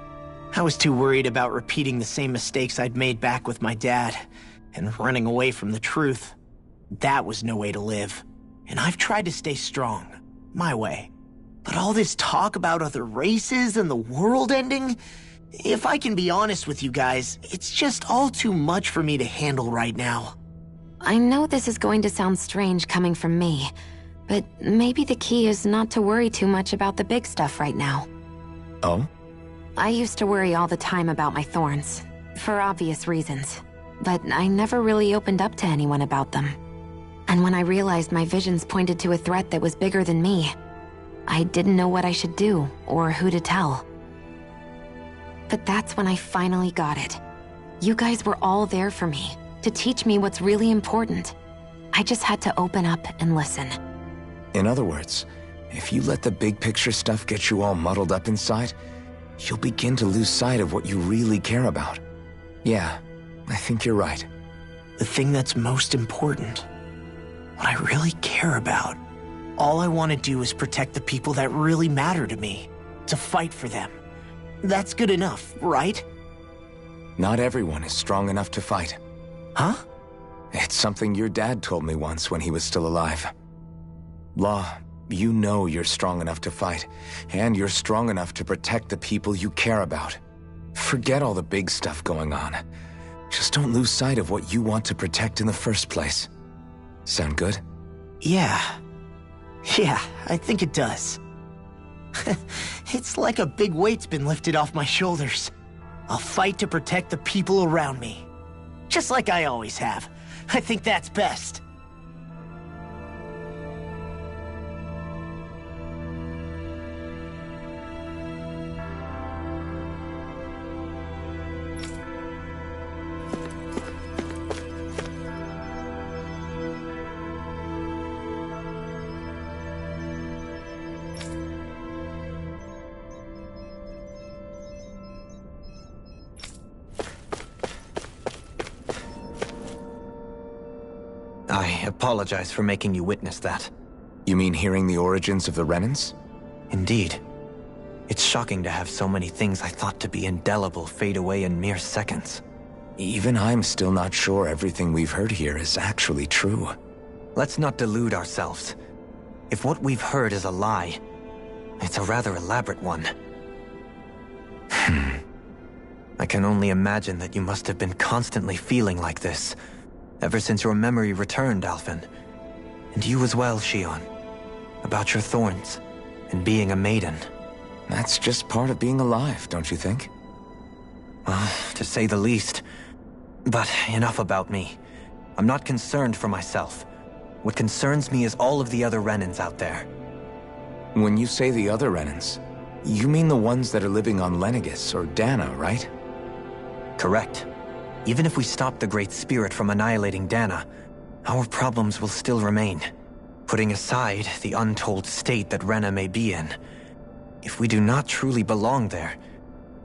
I was too worried about repeating the same mistakes I'd made back with my dad, and running away from the truth. That was no way to live. And I've tried to stay strong, my way. But all this talk about other races and the world ending, if I can be honest with you guys, it's just all too much for me to handle right now. I know this is going to sound strange coming from me, but maybe the key is not to worry too much about the big stuff right now. Oh? I used to worry all the time about my thorns, for obvious reasons, but I never really opened up to anyone about them. And when I realized my visions pointed to a threat that was bigger than me, I didn't know what I should do, or who to tell. But that's when I finally got it. You guys were all there for me, to teach me what's really important. I just had to open up and listen. In other words, if you let the big picture stuff get you all muddled up inside, you'll begin to lose sight of what you really care about. Yeah, I think you're right. The thing that's most important, what I really care about. All I want to do is protect the people that really matter to me, to fight for them. That's good enough, right? Not everyone is strong enough to fight. Huh? It's something your dad told me once when he was still alive. Law, you know you're strong enough to fight, and you're strong enough to protect the people you care about. Forget all the big stuff going on. Just don't lose sight of what you want to protect in the first place. Sound good? Yeah, I think it does. It's like a big weight's been lifted off my shoulders. I'll fight to protect the people around me. Just like I always have. I think that's best. I apologize for making you witness that. You mean hearing the origins of the Renans? Indeed. It's shocking to have so many things I thought to be indelible fade away in mere seconds. Even I'm still not sure everything we've heard here is actually true. Let's not delude ourselves. If what we've heard is a lie, it's a rather elaborate one. I can only imagine that you must have been constantly feeling like this, ever since your memory returned, Alphen. And you as well, Shionne. About your thorns, and being a maiden. That's just part of being alive, don't you think? To say the least. But enough about me. I'm not concerned for myself. What concerns me is all of the other Renans out there. When you say the other Renans, you mean the ones that are living on Lenegis or Dana, right? Correct. Even if we stop the Great Spirit from annihilating Dana, our problems will still remain. Putting aside the untold state that Rena may be in, if we do not truly belong there,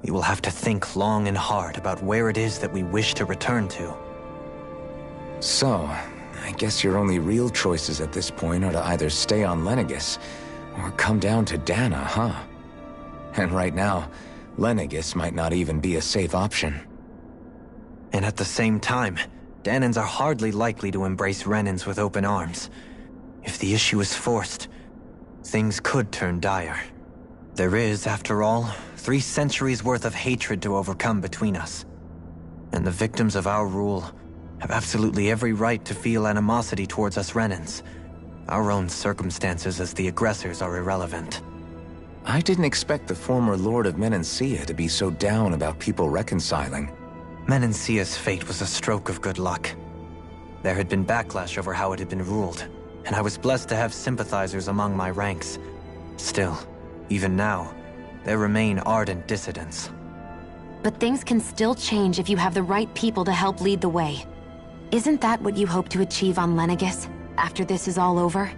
we will have to think long and hard about where it is that we wish to return to. So, I guess your only real choices at this point are to either stay on Lenegis, or come down to Dana, huh? And right now, Lenegis might not even be a safe option. And at the same time, Danans are hardly likely to embrace Renans with open arms. If the issue is forced, things could turn dire. There is, after all, 3 centuries worth of hatred to overcome between us. And the victims of our rule have absolutely every right to feel animosity towards us Renans. Our own circumstances as the aggressors are irrelevant. I didn't expect the former Lord of Menancia to be so down about people reconciling. Menancia's fate was a stroke of good luck. There had been backlash over how it had been ruled, and I was blessed to have sympathizers among my ranks. Still, even now, there remain ardent dissidents. But things can still change if you have the right people to help lead the way. Isn't that what you hope to achieve on Lenegis, after this is all over?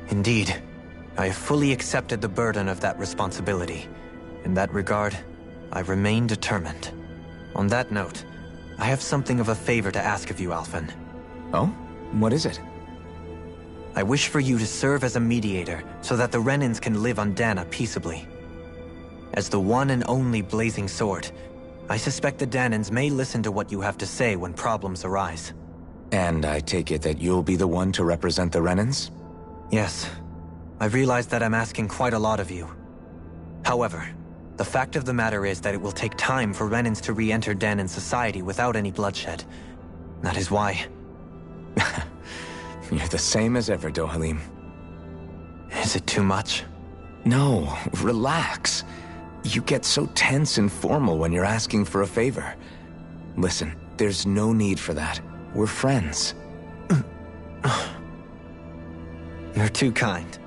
Indeed. I have fully accepted the burden of that responsibility. In that regard, I remain determined. On that note, I have something of a favor to ask of you, Alphen. Oh? What is it? I wish for you to serve as a mediator so that the Renans can live on Dana peaceably. As the one and only Blazing Sword, I suspect the Danans may listen to what you have to say when problems arise. And I take it that you'll be the one to represent the Renans? Yes. I realize that I'm asking quite a lot of you. However, the fact of the matter is that it will take time for Renans to re-enter Danan society without any bloodshed. That is why... You're the same as ever, Dohalim. Is it too much? No, relax. You get so tense and formal when you're asking for a favor. Listen, there's no need for that. We're friends. You're too kind.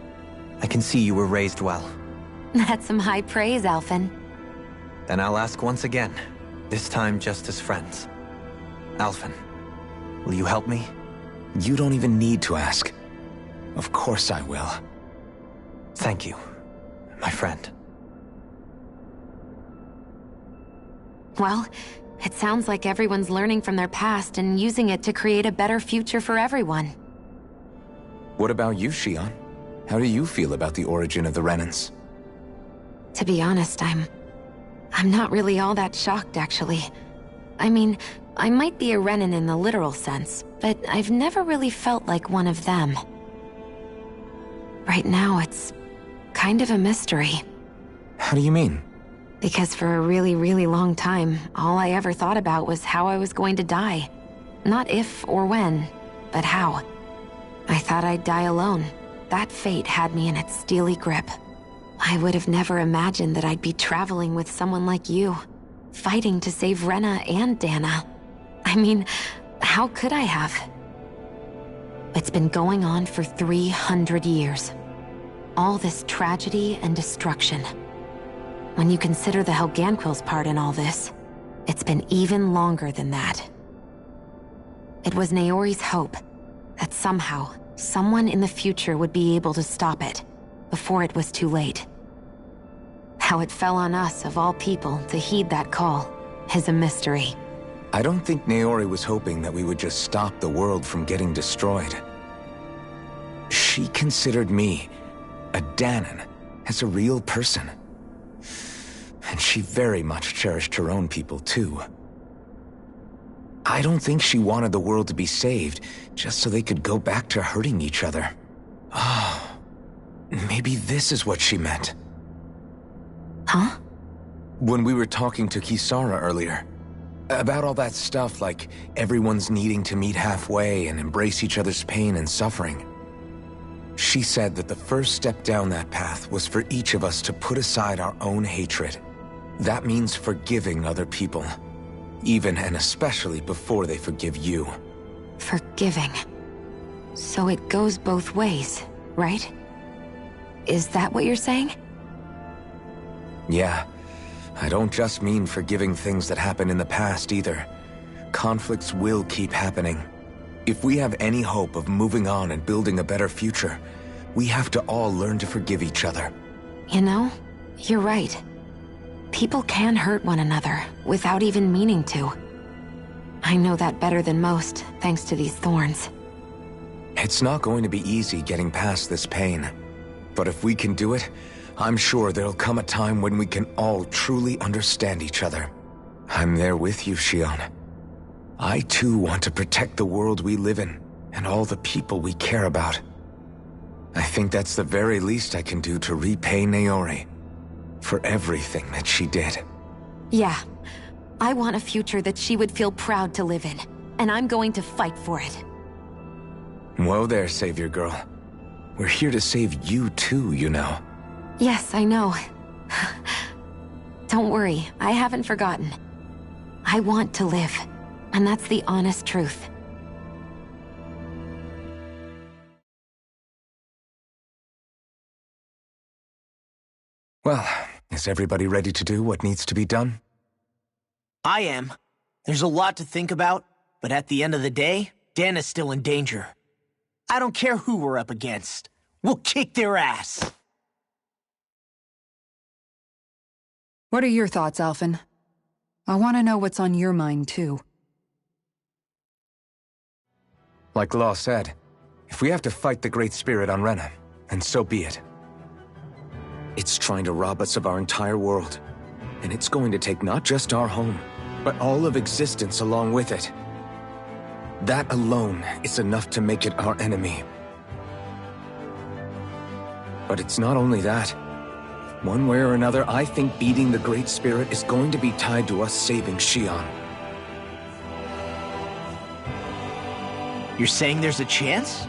I can see you were raised well. That's some high praise, Alphen. Then I'll ask once again, this time just as friends. Alphen, will you help me? You don't even need to ask. Of course I will. Thank you, my friend. Well, it sounds like everyone's learning from their past and using it to create a better future for everyone. What about you, Shionne? How do you feel about the origin of the Renans? To be honest, I'm not really all that shocked, actually. I mean, I might be a Renan in the literal sense, but I've never really felt like one of them. Right now, it's kind of a mystery. How do you mean? Because for a really, really long time, all I ever thought about was how I was going to die. Not if or when, but how. I thought I'd die alone. That fate had me in its steely grip. I would have never imagined that I'd be traveling with someone like you, fighting to save Rena and Dana. I mean, how could I have? It's been going on for 300 years. All this tragedy and destruction. When you consider the Helganquil's part in all this, it's been even longer than that. It was Naori's hope that somehow, someone in the future would be able to stop it, before it was too late. How it fell on us, of all people, to heed that call is a mystery. I don't think Naori was hoping that we would just stop the world from getting destroyed. She considered me, a Dahnan, as a real person. And she very much cherished her own people, too. I don't think she wanted the world to be saved, just so they could go back to hurting each other. Oh, maybe this is what she meant. Huh? When we were talking to Kisara earlier, about all that stuff like everyone's needing to meet halfway and embrace each other's pain and suffering. She said that the first step down that path was for each of us to put aside our own hatred. That means forgiving other people, even and especially before they forgive you. Forgiving. So it goes both ways, right? Is that what you're saying? Yeah. I don't just mean forgiving things that happened in the past either. Conflicts will keep happening. If we have any hope of moving on and building a better future, we have to all learn to forgive each other. You know, you're right. People can hurt one another without even meaning to. I know that better than most, thanks to these thorns. It's not going to be easy getting past this pain. But if we can do it, I'm sure there'll come a time when we can all truly understand each other. I'm there with you, Shion. I too want to protect the world we live in, and all the people we care about. I think that's the very least I can do to repay Naori for everything that she did. Yeah. I want a future that she would feel proud to live in, and I'm going to fight for it. Whoa there, Savior Girl. We're here to save you too, you know. Yes, I know. Don't worry, I haven't forgotten. I want to live, and that's the honest truth. Well, is everybody ready to do what needs to be done? I am. There's a lot to think about, but at the end of the day, Dana's still in danger. I don't care who we're up against. We'll kick their ass. What are your thoughts, Alphen? I want to know what's on your mind, too. Like Law said, if we have to fight the Great Spirit on Rena, then so be it. It's trying to rob us of our entire world, and it's going to take not just our home, but all of existence along with it. That alone is enough to make it our enemy. But it's not only that. One way or another, I think beating the Great Spirit is going to be tied to us saving Shion. You're saying there's a chance?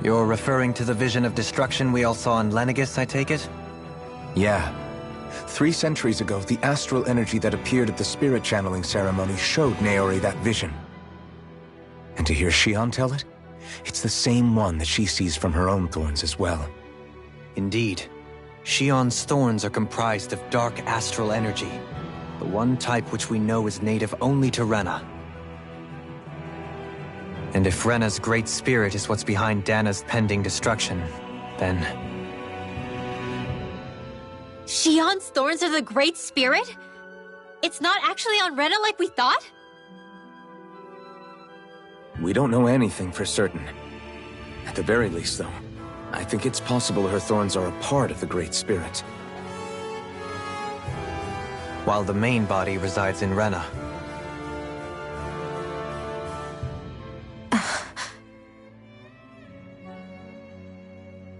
You're referring to the vision of destruction we all saw in Lenegis, I take it? Yeah. 3 centuries ago, the astral energy that appeared at the spirit channeling ceremony showed Naori that vision. And to hear Shion tell it, it's the same one that she sees from her own thorns as well. Indeed. Shion's thorns are comprised of dark astral energy, the one type which we know is native only to Rena. And if Rena's great spirit is what's behind Dana's pending destruction, then... Shion's thorns are the Great Spirit? It's not actually on Rena like we thought? We don't know anything for certain. At the very least, though, I think it's possible her thorns are a part of the Great Spirit. While the main body resides in Rena.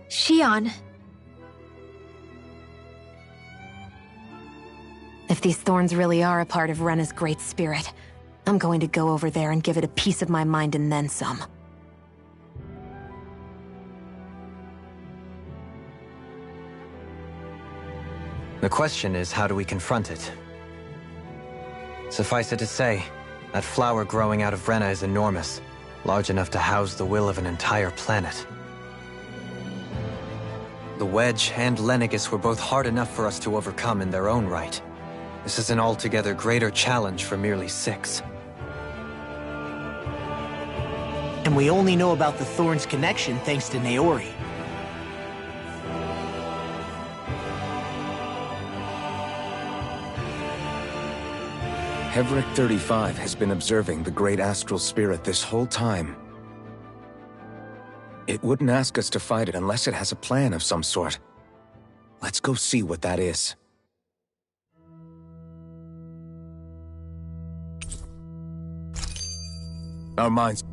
Shion. If these thorns really are a part of Rena's Great Spirit, I'm going to go over there and give it a piece of my mind and then some. The question is, how do we confront it? Suffice it to say, that flower growing out of Rena is enormous, large enough to house the will of an entire planet. The Wedge and Lenegis were both hard enough for us to overcome in their own right. This is an altogether greater challenge for merely 6. And we only know about the Thorns connection thanks to Naori. Heverick 35 has been observing the Great Astral Spirit this whole time. It wouldn't ask us to fight it unless it has a plan of some sort. Let's go see what that is. Our minds...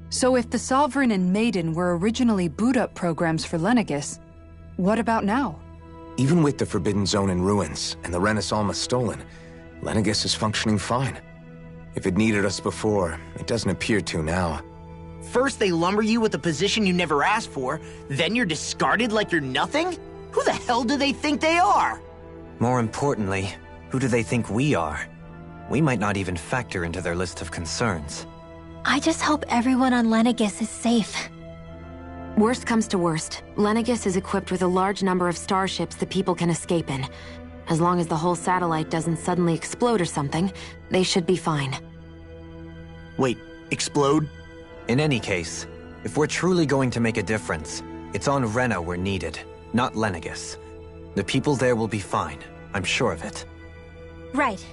So if the Sovereign and Maiden were originally boot-up programs for Lenegis, what about now? Even with the Forbidden Zone in ruins and the Renis Alma stolen, Lenegis is functioning fine. If it needed us before, it doesn't appear to now. First they lumber you with a position you never asked for, then you're discarded like you're nothing? Who the hell do they think they are? More importantly, who do they think we are? We might not even factor into their list of concerns. I just hope everyone on Lenegis is safe. Worst comes to worst, Lenegis is equipped with a large number of starships that people can escape in. As long as the whole satellite doesn't suddenly explode or something, they should be fine. Wait, explode? In any case, if we're truly going to make a difference, it's on Rena we're needed, not Lenegis. The people there will be fine, I'm sure of it. Right.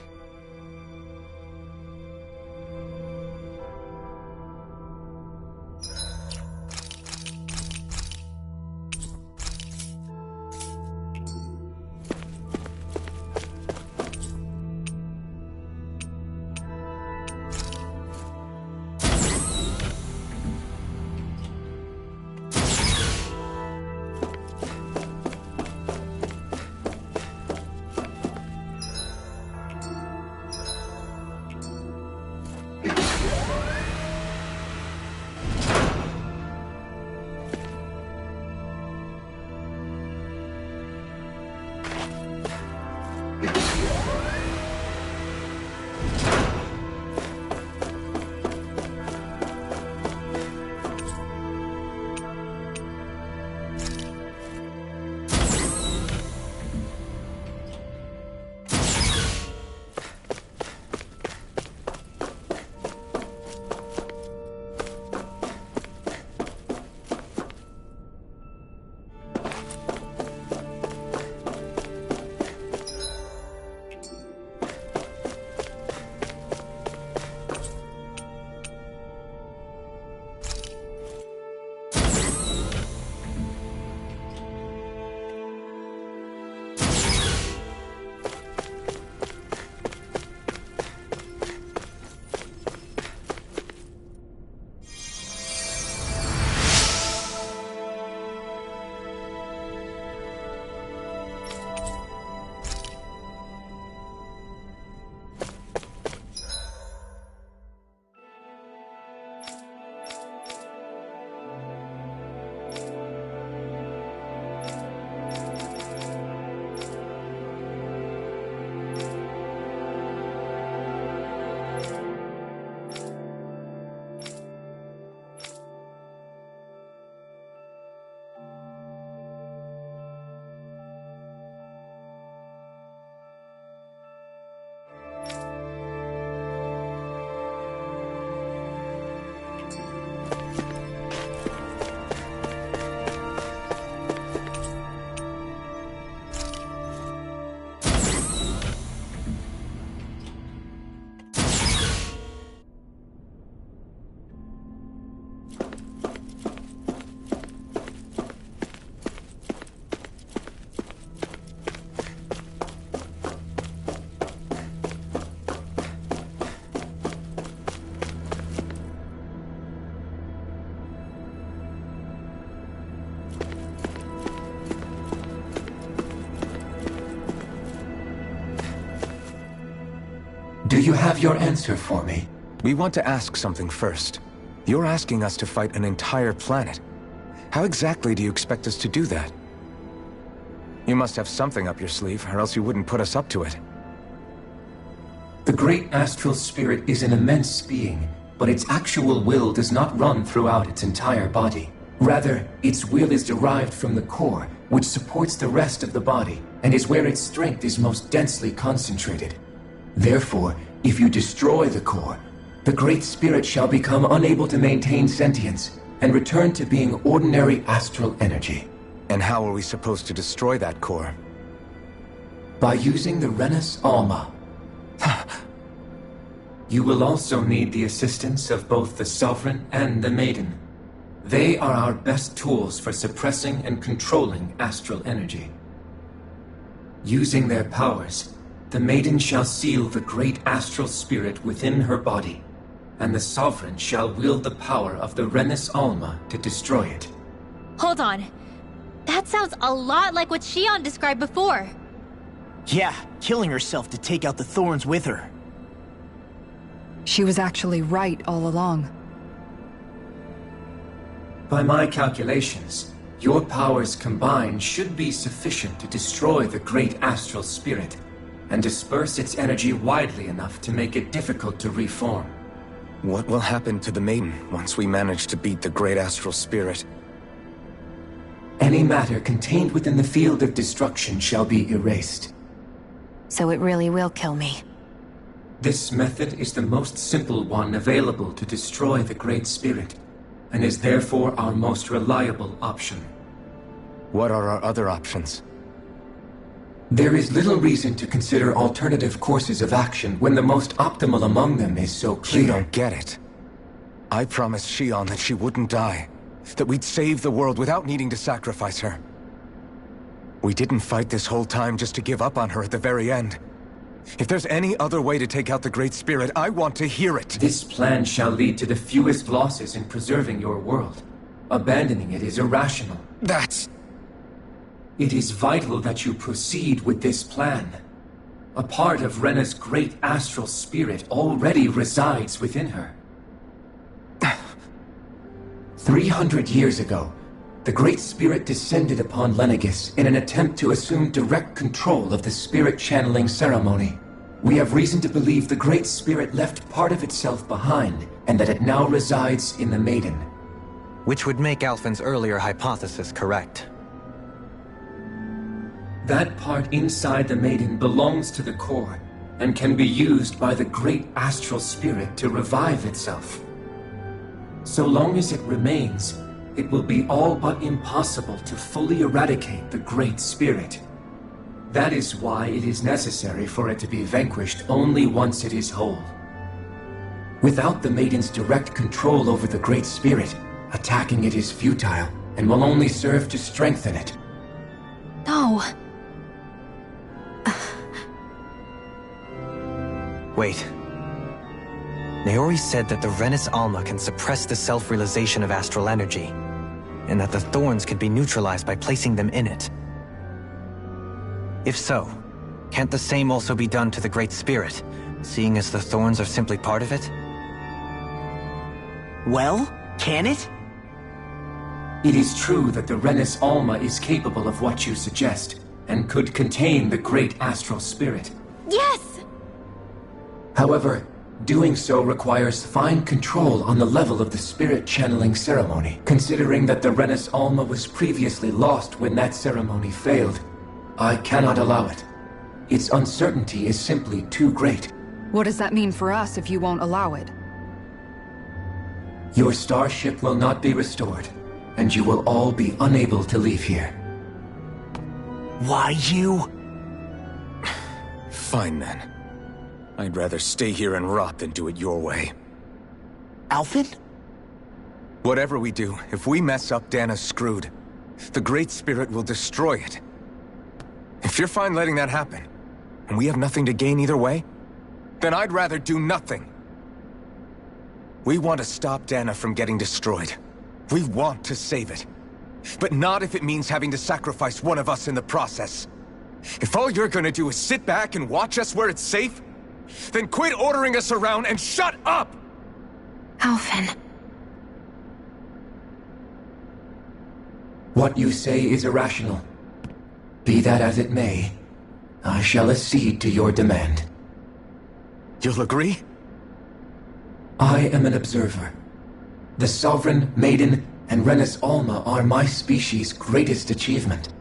Do you have your answer for me? We want to ask something first. You're asking us to fight an entire planet. How exactly do you expect us to do that? You must have something up your sleeve, or else you wouldn't put us up to it. The Great Astral Spirit is an immense being, but its actual will does not run throughout its entire body. Rather, its will is derived from the core, which supports the rest of the body, and is where its strength is most densely concentrated. Therefore, if you destroy the core, the Great Spirit shall become unable to maintain sentience, and return to being ordinary astral energy. And how are we supposed to destroy that core? By using the Renis Alma. You will also need the assistance of both the Sovereign and the Maiden. They are our best tools for suppressing and controlling astral energy. Using their powers, the Maiden shall seal the great astral spirit within her body, and the Sovereign shall wield the power of the Renis Alma to destroy it. Hold on. That sounds a lot like what Shion described before. Yeah, killing herself to take out the thorns with her. She was actually right all along. By my calculations, your powers combined should be sufficient to destroy the great astral spirit and disperse its energy widely enough to make it difficult to reform. What will happen to the Maiden once we manage to beat the great astral spirit? Any matter contained within the field of destruction shall be erased. So it really will kill me. This method is the most simple one available to destroy the Great Spirit, and is therefore our most reliable option. What are our other options? There is little reason to consider alternative courses of action when the most optimal among them is so clear. You don't get it. I promised Shion that she wouldn't die, that we'd save the world without needing to sacrifice her. We didn't fight this whole time just to give up on her at the very end. If there's any other way to take out the Great Spirit, I want to hear it. This plan shall lead to the fewest losses in preserving your world. Abandoning it is irrational. It is vital that you proceed with this plan. A part of Rena's great astral spirit already resides within her. 300 years ago, the Great Spirit descended upon Lenegis in an attempt to assume direct control of the spirit channeling ceremony. We have reason to believe the Great Spirit left part of itself behind, and that it now resides in the Maiden. Which would make Alphen's earlier hypothesis correct. That part inside the Maiden belongs to the core, and can be used by the great astral spirit to revive itself. So long as it remains, it will be all but impossible to fully eradicate the Great Spirit. That is why it is necessary for it to be vanquished only once it is whole. Without the Maiden's direct control over the Great Spirit, attacking it is futile, and will only serve to strengthen it. No. Wait. Naori said that the Renis Alma can suppress the self-realization of astral energy, and that the thorns could be neutralized by placing them in it. If so, can't the same also be done to the Great Spirit, seeing as the thorns are simply part of it? Well, can it? It is true that the Renis Alma is capable of what you suggest, and could contain the great astral spirit. Yes! However, doing so requires fine control on the level of the spirit channeling ceremony. Considering that the Renis Alma was previously lost when that ceremony failed, I cannot allow it. Its uncertainty is simply too great. What does that mean for us if you won't allow it? Your starship will not be restored, and you will all be unable to leave here. Why you? Fine then. I'd rather stay here and rot than do it your way. Alphen? Whatever we do, if we mess up, Dana's screwed. The Great Spirit will destroy it. If you're fine letting that happen, and we have nothing to gain either way, then I'd rather do nothing. We want to stop Dana from getting destroyed. We want to save it. But not if it means having to sacrifice one of us in the process. If all you're gonna do is sit back and watch us where it's safe, then quit ordering us around and shut up! Alphen. What you say is irrational. Be that as it may, I shall accede to your demand. You'll agree? I am an observer. The Sovereign, Maiden, and Renis Alma are my species' greatest achievement.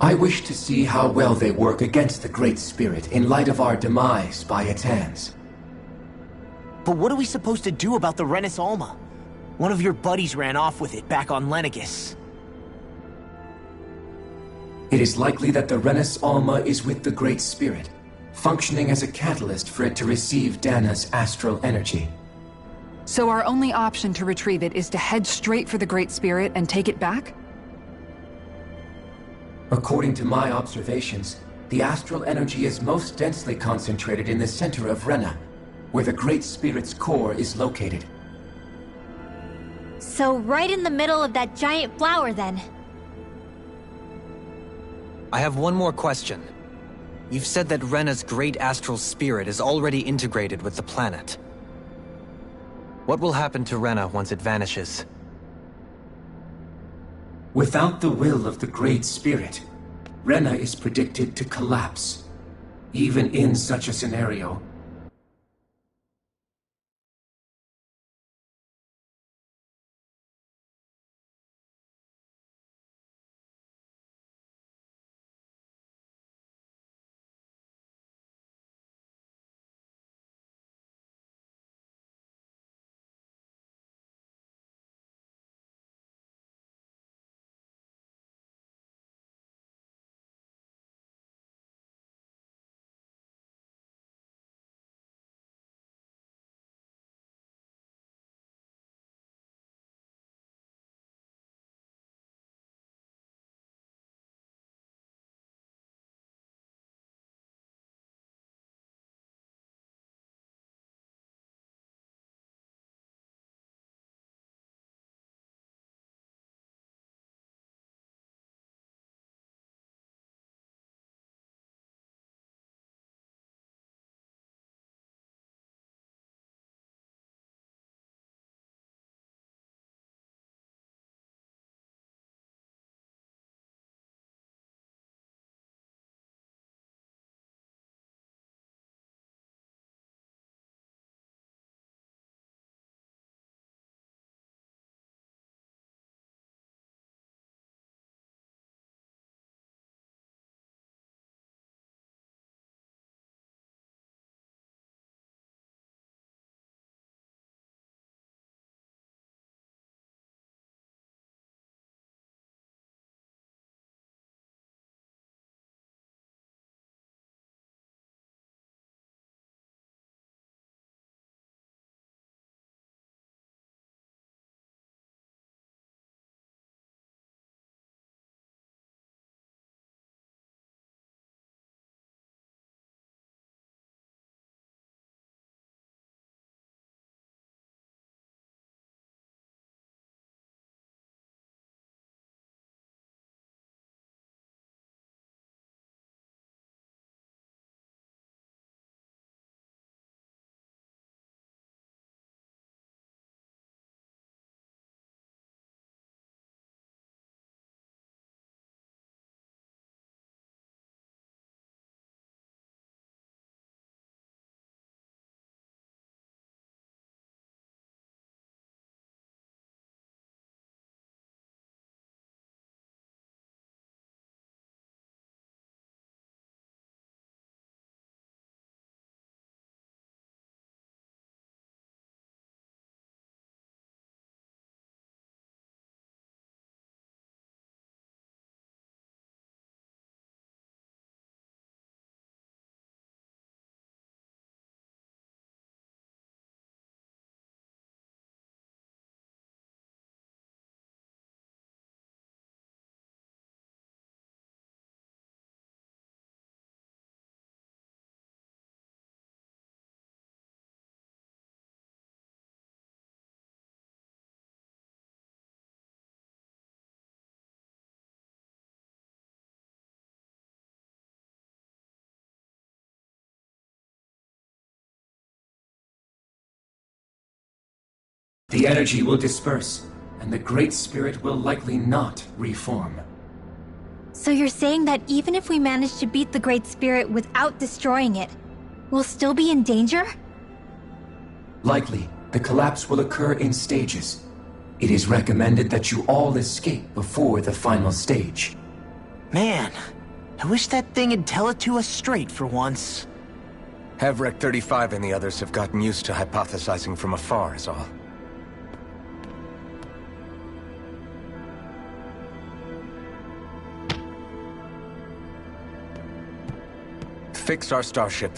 I wish to see how well they work against the Great Spirit in light of our demise by its hands. But what are we supposed to do about the Renis Alma? One of your buddies ran off with it back on Lenegis. It is likely that the Renis Alma is with the Great Spirit, functioning as a catalyst for it to receive Dana's astral energy. So our only option to retrieve it is to head straight for the Great Spirit and take it back? According to my observations, the astral energy is most densely concentrated in the center of Rena, where the Great Spirit's core is located. So right in the middle of that giant flower, then. I have one more question. You've said that Rena's great astral spirit is already integrated with the planet. What will happen to Rena once it vanishes? Without the will of the Great Spirit, Rena is predicted to collapse. Even in such a scenario, the energy will disperse, and the Great Spirit will likely not reform. So you're saying that even if we manage to beat the Great Spirit without destroying it, we'll still be in danger? Likely, the collapse will occur in stages. It is recommended that you all escape before the final stage. Man, I wish that thing would tell it to us straight for once. Havrek 35 and the others have gotten used to hypothesizing from afar is all. fixed our starship.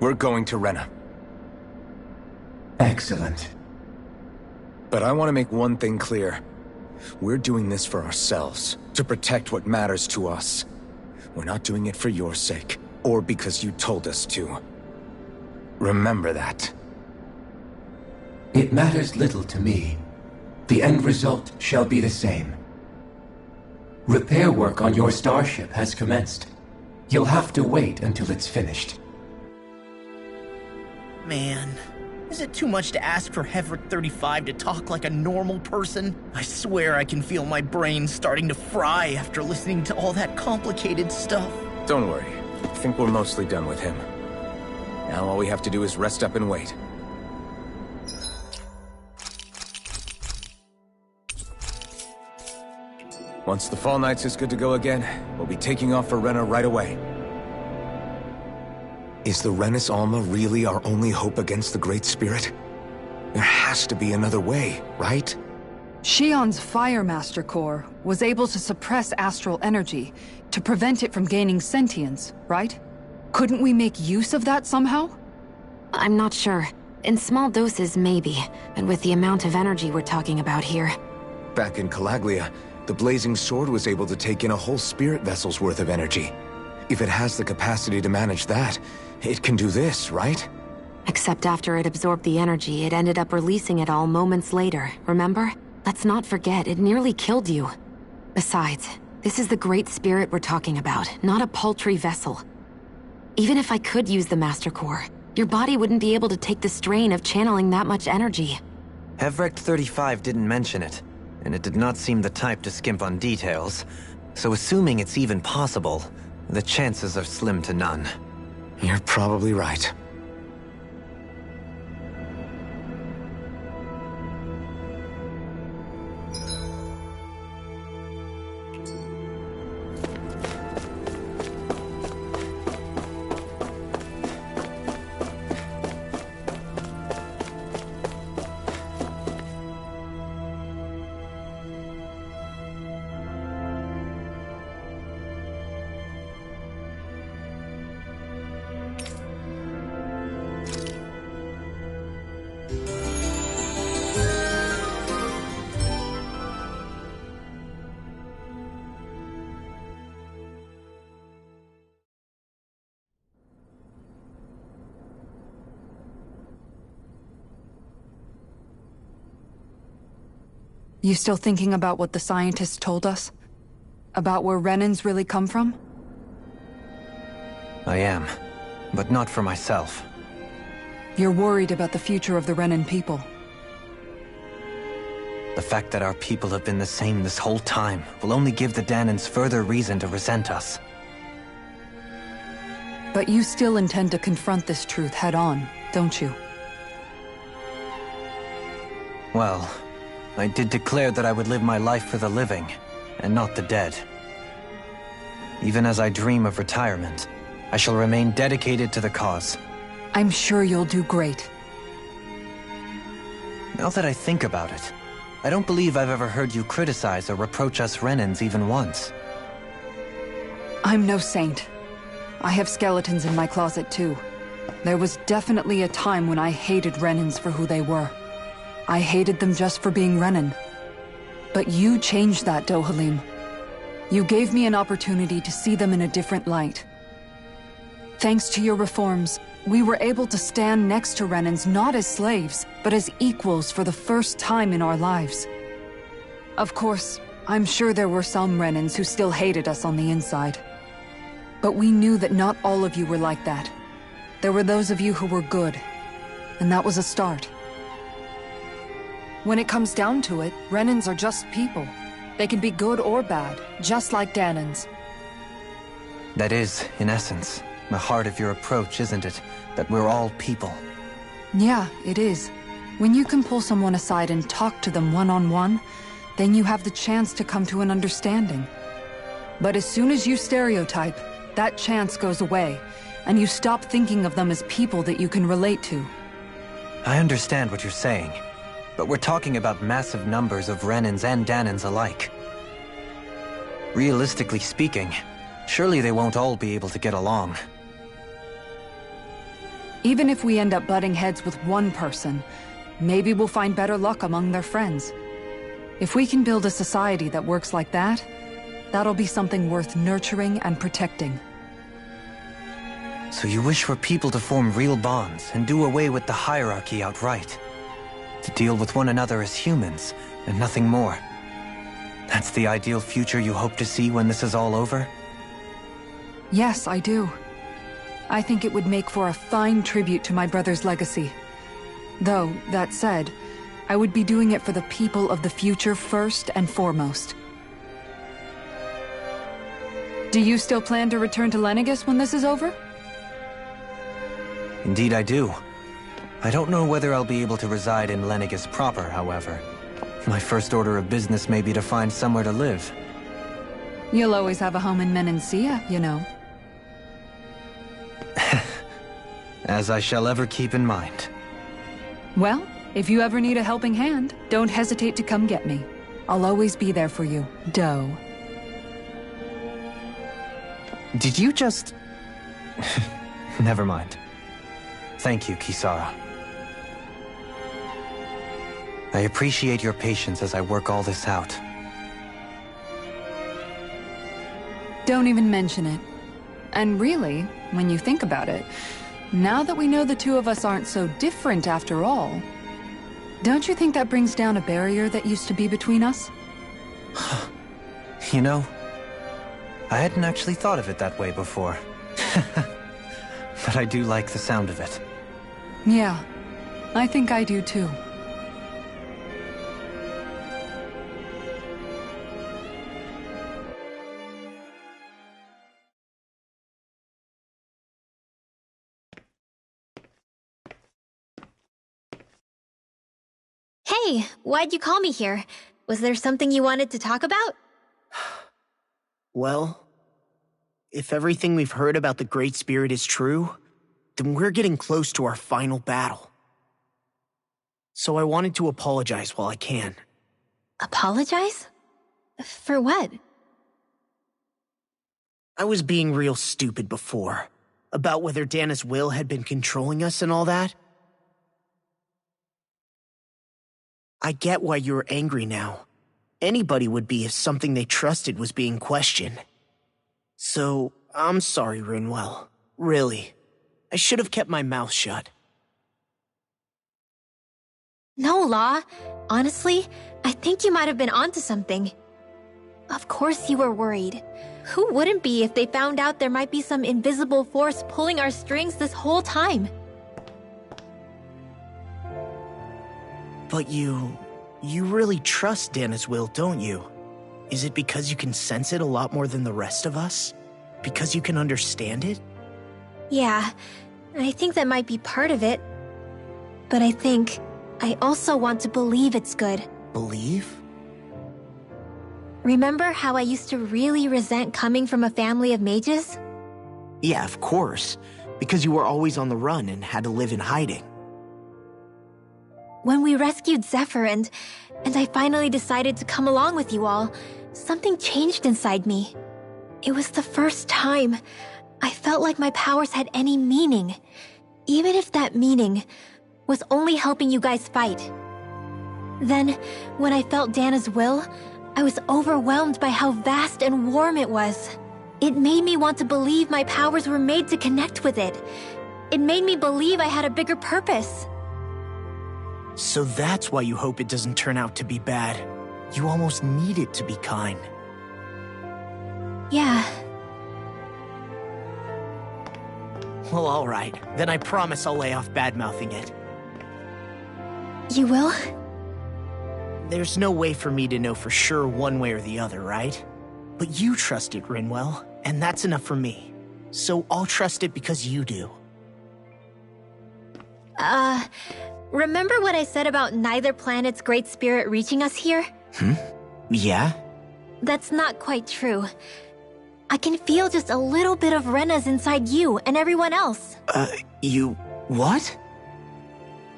We're going to Rena. Excellent. But I want to make one thing clear. We're doing this for ourselves, to protect what matters to us. We're not doing it for your sake, or because you told us to. Remember that. It matters little to me. The end result shall be the same. Repair work on your starship has commenced. You'll have to wait until it's finished. Man, is it too much to ask for Heverick 35 to talk like a normal person? I swear I can feel my brain starting to fry after listening to all that complicated stuff. Don't worry. I think we're mostly done with him. Now all we have to do is rest up and wait. Once the Fall Knights is good to go again, we'll be taking off for Rena right away. Is the Renis Alma really our only hope against the Great Spirit? There has to be another way, right? Shion's Fire Master Core was able to suppress astral energy to prevent it from gaining sentience, right? Couldn't we make use of that somehow? I'm not sure. In small doses, maybe. But with the amount of energy we're talking about here. Back in Calaglia, the Blazing Sword was able to take in a whole spirit vessel's worth of energy. If it has the capacity to manage that, it can do this, right? Except after it absorbed the energy, it ended up releasing it all moments later, remember? Let's not forget, it nearly killed you. Besides, this is the Great Spirit we're talking about, not a paltry vessel. Even if I could use the Master Core, your body wouldn't be able to take the strain of channeling that much energy. Heverick 35 didn't mention it, and it did not seem the type to skimp on details, so assuming it's even possible, the chances are slim to none. You're probably right. You still thinking about what the scientists told us? About where Renans really come from? I am, but not for myself. You're worried about the future of the Renan people. The fact that our people have been the same this whole time will only give the Dahnans further reason to resent us. But you still intend to confront this truth head-on, don't you? Well, I did declare that I would live my life for the living, and not the dead. Even as I dream of retirement, I shall remain dedicated to the cause. I'm sure you'll do great. Now that I think about it, I don't believe I've ever heard you criticize or reproach us Renans even once. I'm no saint. I have skeletons in my closet too. There was definitely a time when I hated Renans for who they were. I hated them just for being Renan. But you changed that, Dohalim. You gave me an opportunity to see them in a different light. Thanks to your reforms, we were able to stand next to Renans not as slaves, but as equals for the first time in our lives. Of course, I'm sure there were some Renans who still hated us on the inside. But we knew that not all of you were like that. There were those of you who were good, and that was a start. When it comes down to it, Renans are just people. They can be good or bad, just like Dahnans. That is, in essence, the heart of your approach, isn't it? That we're all people. Yeah, it is. When you can pull someone aside and talk to them one-on-one, then you have the chance to come to an understanding. But as soon as you stereotype, that chance goes away, and you stop thinking of them as people that you can relate to. I understand what you're saying, but we're talking about massive numbers of Renans and Dahnans alike. Realistically speaking, surely they won't all be able to get along. Even if we end up butting heads with one person, maybe we'll find better luck among their friends. If we can build a society that works like that, that'll be something worth nurturing and protecting. So you wish for people to form real bonds and do away with the hierarchy outright? To deal with one another as humans, and nothing more? That's the ideal future you hope to see when this is all over? Yes, I do. I think it would make for a fine tribute to my brother's legacy. Though, that said, I would be doing it for the people of the future first and foremost. Do you still plan to return to Lenegis when this is over? Indeed I do. I don't know whether I'll be able to reside in Lenegis proper, however. My first order of business may be to find somewhere to live. You'll always have a home in Menancia, you know. As I shall ever keep in mind. Well, if you ever need a helping hand, don't hesitate to come get me. I'll always be there for you, Doe. Did you just... Never mind. Thank you, Kisara. I appreciate your patience as I work all this out. Don't even mention it. And really, when you think about it, now that we know the two of us aren't so different after all, don't you think that brings down a barrier that used to be between us? You know, I hadn't actually thought of it that way before. But I do like the sound of it. Yeah, I think I do too. Hey, why'd you call me here? Was there something you wanted to talk about? Well, if everything we've heard about the Great Spirit is true, then we're getting close to our final battle. So I wanted to apologize while I can. Apologize? For what? I was being real stupid before, about whether Dana's will had been controlling us and all that. I get why you're angry now. Anybody would be if something they trusted was being questioned. So, I'm sorry, Rinwell. Really. I should have kept my mouth shut. No, Law. Honestly, I think you might have been onto something. Of course you were worried. Who wouldn't be if they found out there might be some invisible force pulling our strings this whole time? But you really trust Dana's will, don't you? Is it because you can sense it a lot more than the rest of us? Because you can understand it? Yeah, I think that might be part of it. But I think I also want to believe it's good. Believe? Remember how I used to really resent coming from a family of mages? Yeah, of course. Because you were always on the run and had to live in hiding. When we rescued Zephyr and I finally decided to come along with you all, something changed inside me. It was the first time I felt like my powers had any meaning, even if that meaning was only helping you guys fight. Then, when I felt Dana's will, I was overwhelmed by how vast and warm it was. It made me want to believe my powers were made to connect with it. It made me believe I had a bigger purpose. So that's why you hope it doesn't turn out to be bad. You almost need it to be kind. Yeah. Well, alright. Then I promise I'll lay off bad-mouthing it. You will? There's no way for me to know for sure one way or the other, right? But you trust it, Rinwell, and that's enough for me. So I'll trust it because you do. Remember what I said about neither planet's great spirit reaching us here? Yeah? That's not quite true. I can feel just a little bit of Rena's inside you and everyone else. You... what?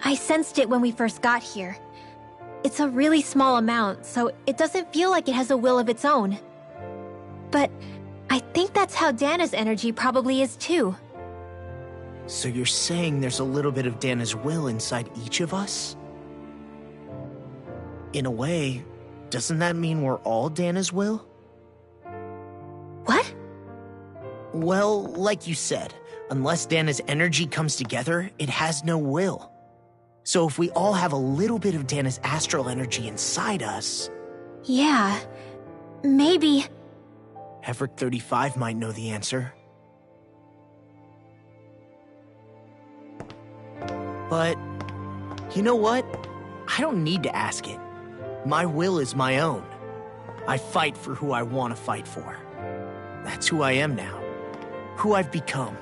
I sensed it when we first got here. It's a really small amount, so it doesn't feel like it has a will of its own. But I think that's how Dana's energy probably is too. So you're saying there's a little bit of Dana's will inside each of us? In a way, doesn't that mean we're all Dana's will? What? Well, like you said, unless Dana's energy comes together, it has no will. So if we all have a little bit of Dana's astral energy inside us... Yeah, maybe... Heverick 35 might know the answer. But, you know what? I don't need to ask it. My will is my own. I fight for who I want to fight for. That's who I am now. Who I've become.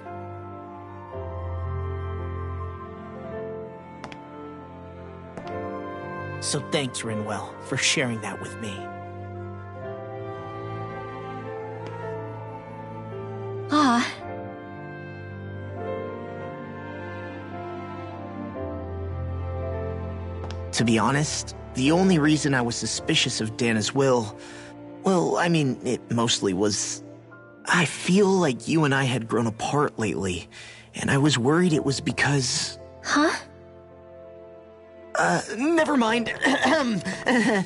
So thanks, Rinwell, for sharing that with me. Ah. To be honest, the only reason I was suspicious of Dana's will, well, I mean, it mostly was... I feel like you and I had grown apart lately, and I was worried it was because... Huh? Never mind.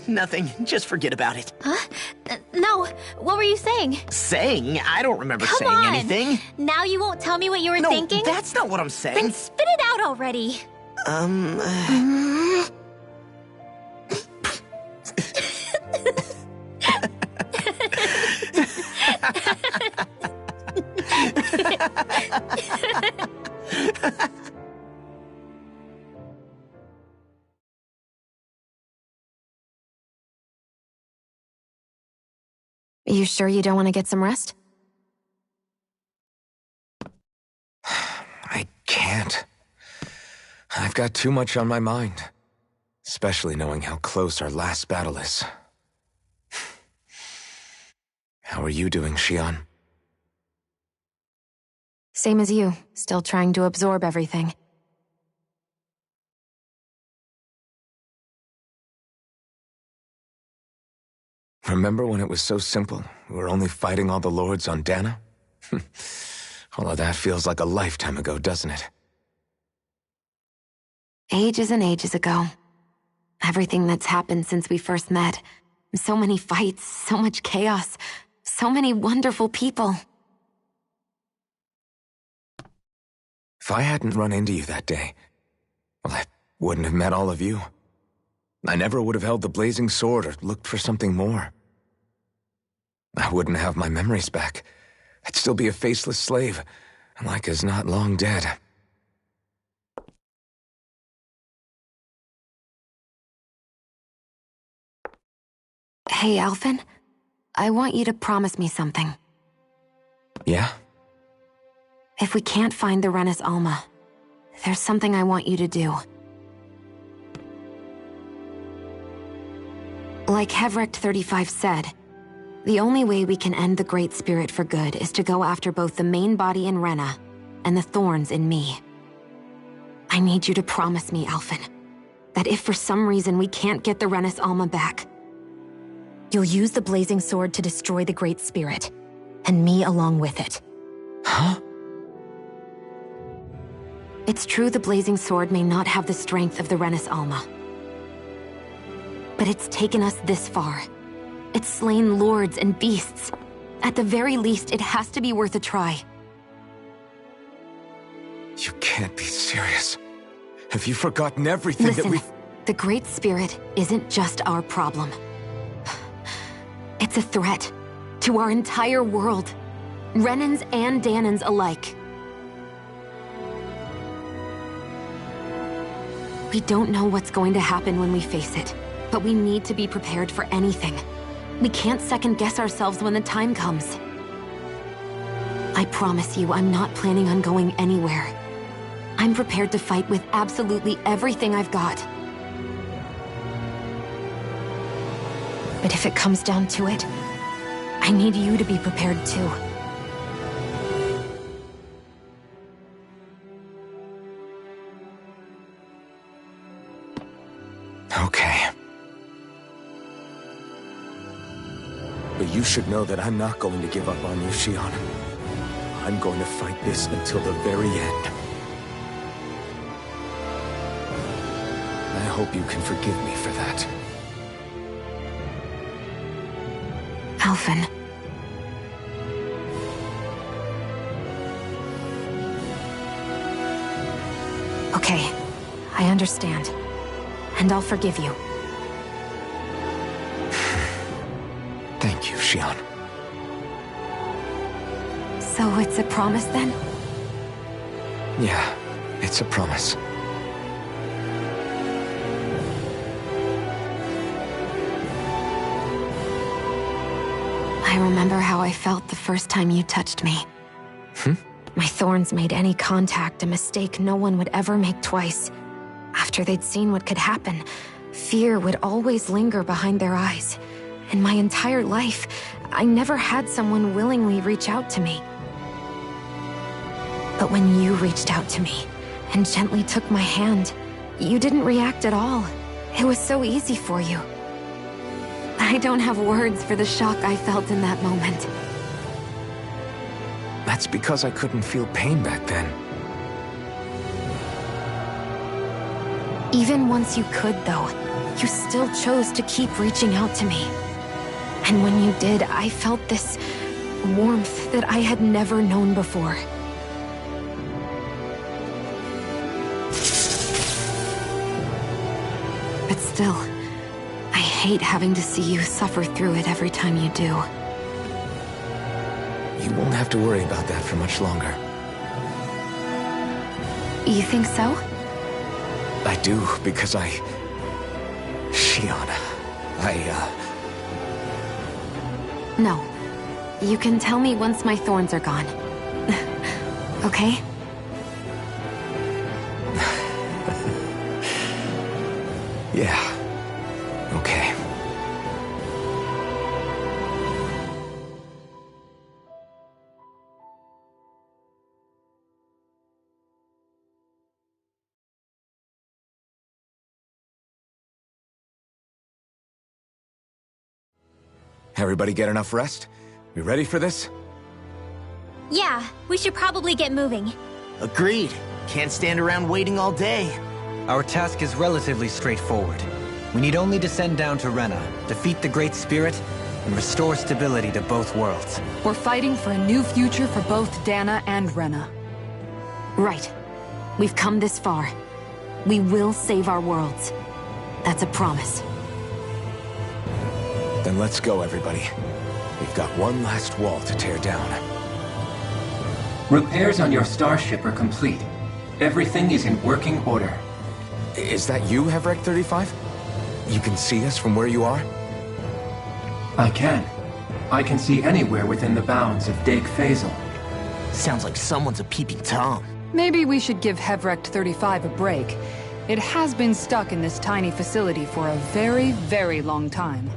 Nothing. Just forget about it. Huh? No, what were you saying? Saying? I don't remember Come saying on. anything. Now you won't tell me what you were thinking? No, that's not what I'm saying. Then spit it out already. You sure you don't want to get some rest? I can't. I've got too much on my mind. Especially knowing how close our last battle is. How are you doing, Xion? Same as you, still trying to absorb everything. Remember when it was so simple? We were only fighting all the lords on Dana? All of that feels like a lifetime ago, doesn't it? Ages and ages ago. Everything that's happened since we first met. So many fights, so much chaos, so many wonderful people. If I hadn't run into you that day, well, I wouldn't have met all of you. I never would have held the blazing sword or looked for something more. I wouldn't have my memories back. I'd still be a faceless slave, like as not long dead. Hey, Alphen. I want you to promise me something. Yeah? If we can't find the Renis Alma, there's something I want you to do. Like Heverick 35 said, the only way we can end the Great Spirit for good is to go after both the main body in Rena and the thorns in me. I need you to promise me, Alphen, that if for some reason we can't get the Renis Alma back, you'll use the blazing sword to destroy the Great Spirit, and me along with it. Huh? It's true the blazing sword may not have the strength of the Renis Alma. But it's taken us this far. It's slain lords and beasts. At the very least, it has to be worth a try. You can't be serious. Have you forgotten everything Listen, that we've... the Great Spirit isn't just our problem. It's a threat to our entire world. Renans and Danans alike. We don't know what's going to happen when we face it, but we need to be prepared for anything. We can't second-guess ourselves when the time comes. I promise you, I'm not planning on going anywhere. I'm prepared to fight with absolutely everything I've got. But if it comes down to it, I need you to be prepared too. Okay. But you should know that I'm not going to give up on you, Xion. I'm going to fight this until the very end. hope you can forgive me for that. Alphen. Okay, I understand. And I'll forgive you. Thank you, Shionne. So it's a promise then? Yeah, it's a promise. I remember how I felt the first time you touched me. My thorns made any contact a mistake no one would ever make twice. After they'd seen what could happen, fear would always linger behind their eyes. In my entire life, I never had someone willingly reach out to me. But when you reached out to me and gently took my hand, you didn't react at all. It was so easy for you. I don't have words for the shock I felt in that moment. That's because I couldn't feel pain back then. Even once you could, though, you still chose to keep reaching out to me. And when you did, I felt this warmth that I had never known before. But still, I hate having to see you suffer through it every time you do. You won't have to worry about that for much longer. You think so? I do, because Shionne, No. You can tell me once my thorns are gone. Okay? Yeah. Okay. Everybody get enough rest? We ready for this? Yeah, we should probably get moving. Agreed. Can't stand around waiting all day. Our task is relatively straightforward. We need only descend down to Rena, defeat the Great Spirit, and restore stability to both worlds. We're fighting for a new future for both Dana and Rena. Right. We've come this far. We will save our worlds. That's a promise. Then let's go, everybody. We've got one last wall to tear down. Repairs on your starship are complete. Everything is in working order. Is that you, Hevrek 35? You can see us from where you are? I can. I can see anywhere within the bounds of Dake Faisal. Sounds like someone's a peeping Tom. Maybe we should give Hevrek 35 a break. It has been stuck in this tiny facility for a very, very long time.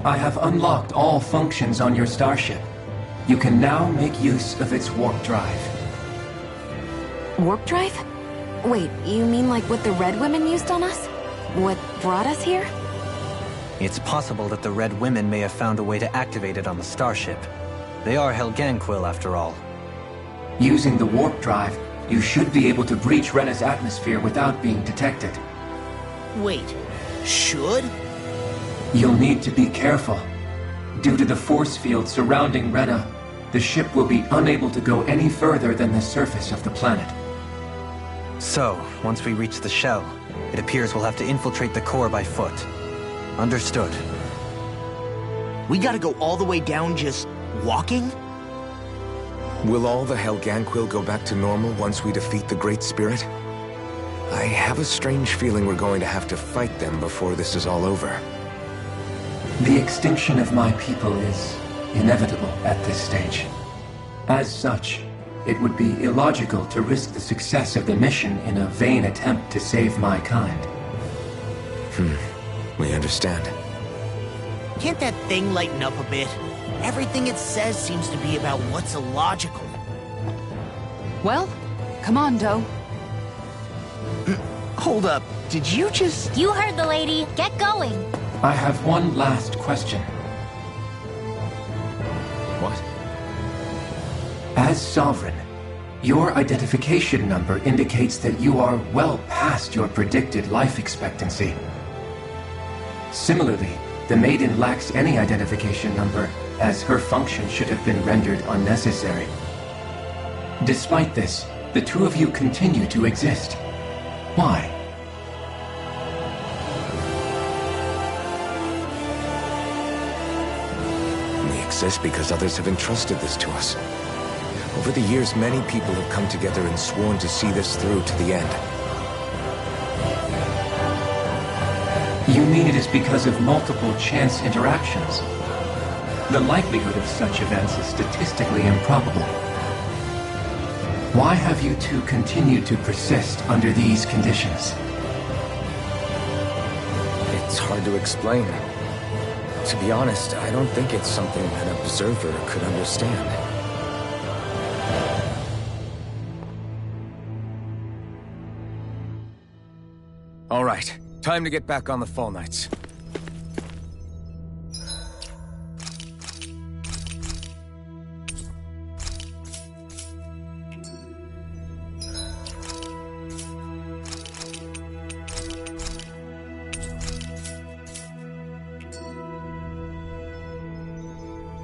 I have unlocked all functions on your starship. You can now make use of its warp drive. Warp drive? Wait, you mean like what the Red Women used on us? What brought us here? It's possible that the Red Women may have found a way to activate it on the starship. They are Helganquil, after all. Using the warp drive, you should be able to breach Rena's atmosphere without being detected. Wait, should? You'll need to be careful. Due to the force field surrounding Rena, the ship will be unable to go any further than the surface of the planet. So, once we reach the shell, it appears we'll have to infiltrate the core by foot. Understood. We gotta go all the way down just walking? Will all the Helganquil go back to normal once we defeat the Great Spirit? I have a strange feeling we're going to have to fight them before this is all over. The extinction of my people is inevitable at this stage. As such, it would be illogical to risk the success of the mission in a vain attempt to save my kind. We understand. Can't that thing lighten up a bit? Everything it says seems to be about what's illogical. Well, come on, Doe. Hold up, did you just... You heard the lady. Get going. I have one last question. What? As Sovereign, Your identification number indicates that you are well past your predicted life expectancy. Similarly, the Maiden lacks any identification number, as her function should have been rendered unnecessary. Despite this, the two of you continue to exist. Why? We exist because others have entrusted this to us. Over the years, many people have come together and sworn to see this through to the end. You mean it is because of multiple chance interactions? The likelihood of such events is statistically improbable. Why have you two continued to persist under these conditions? It's hard to explain. To be honest, I don't think it's something an observer could understand. All right, time to get back on the Fall Knights.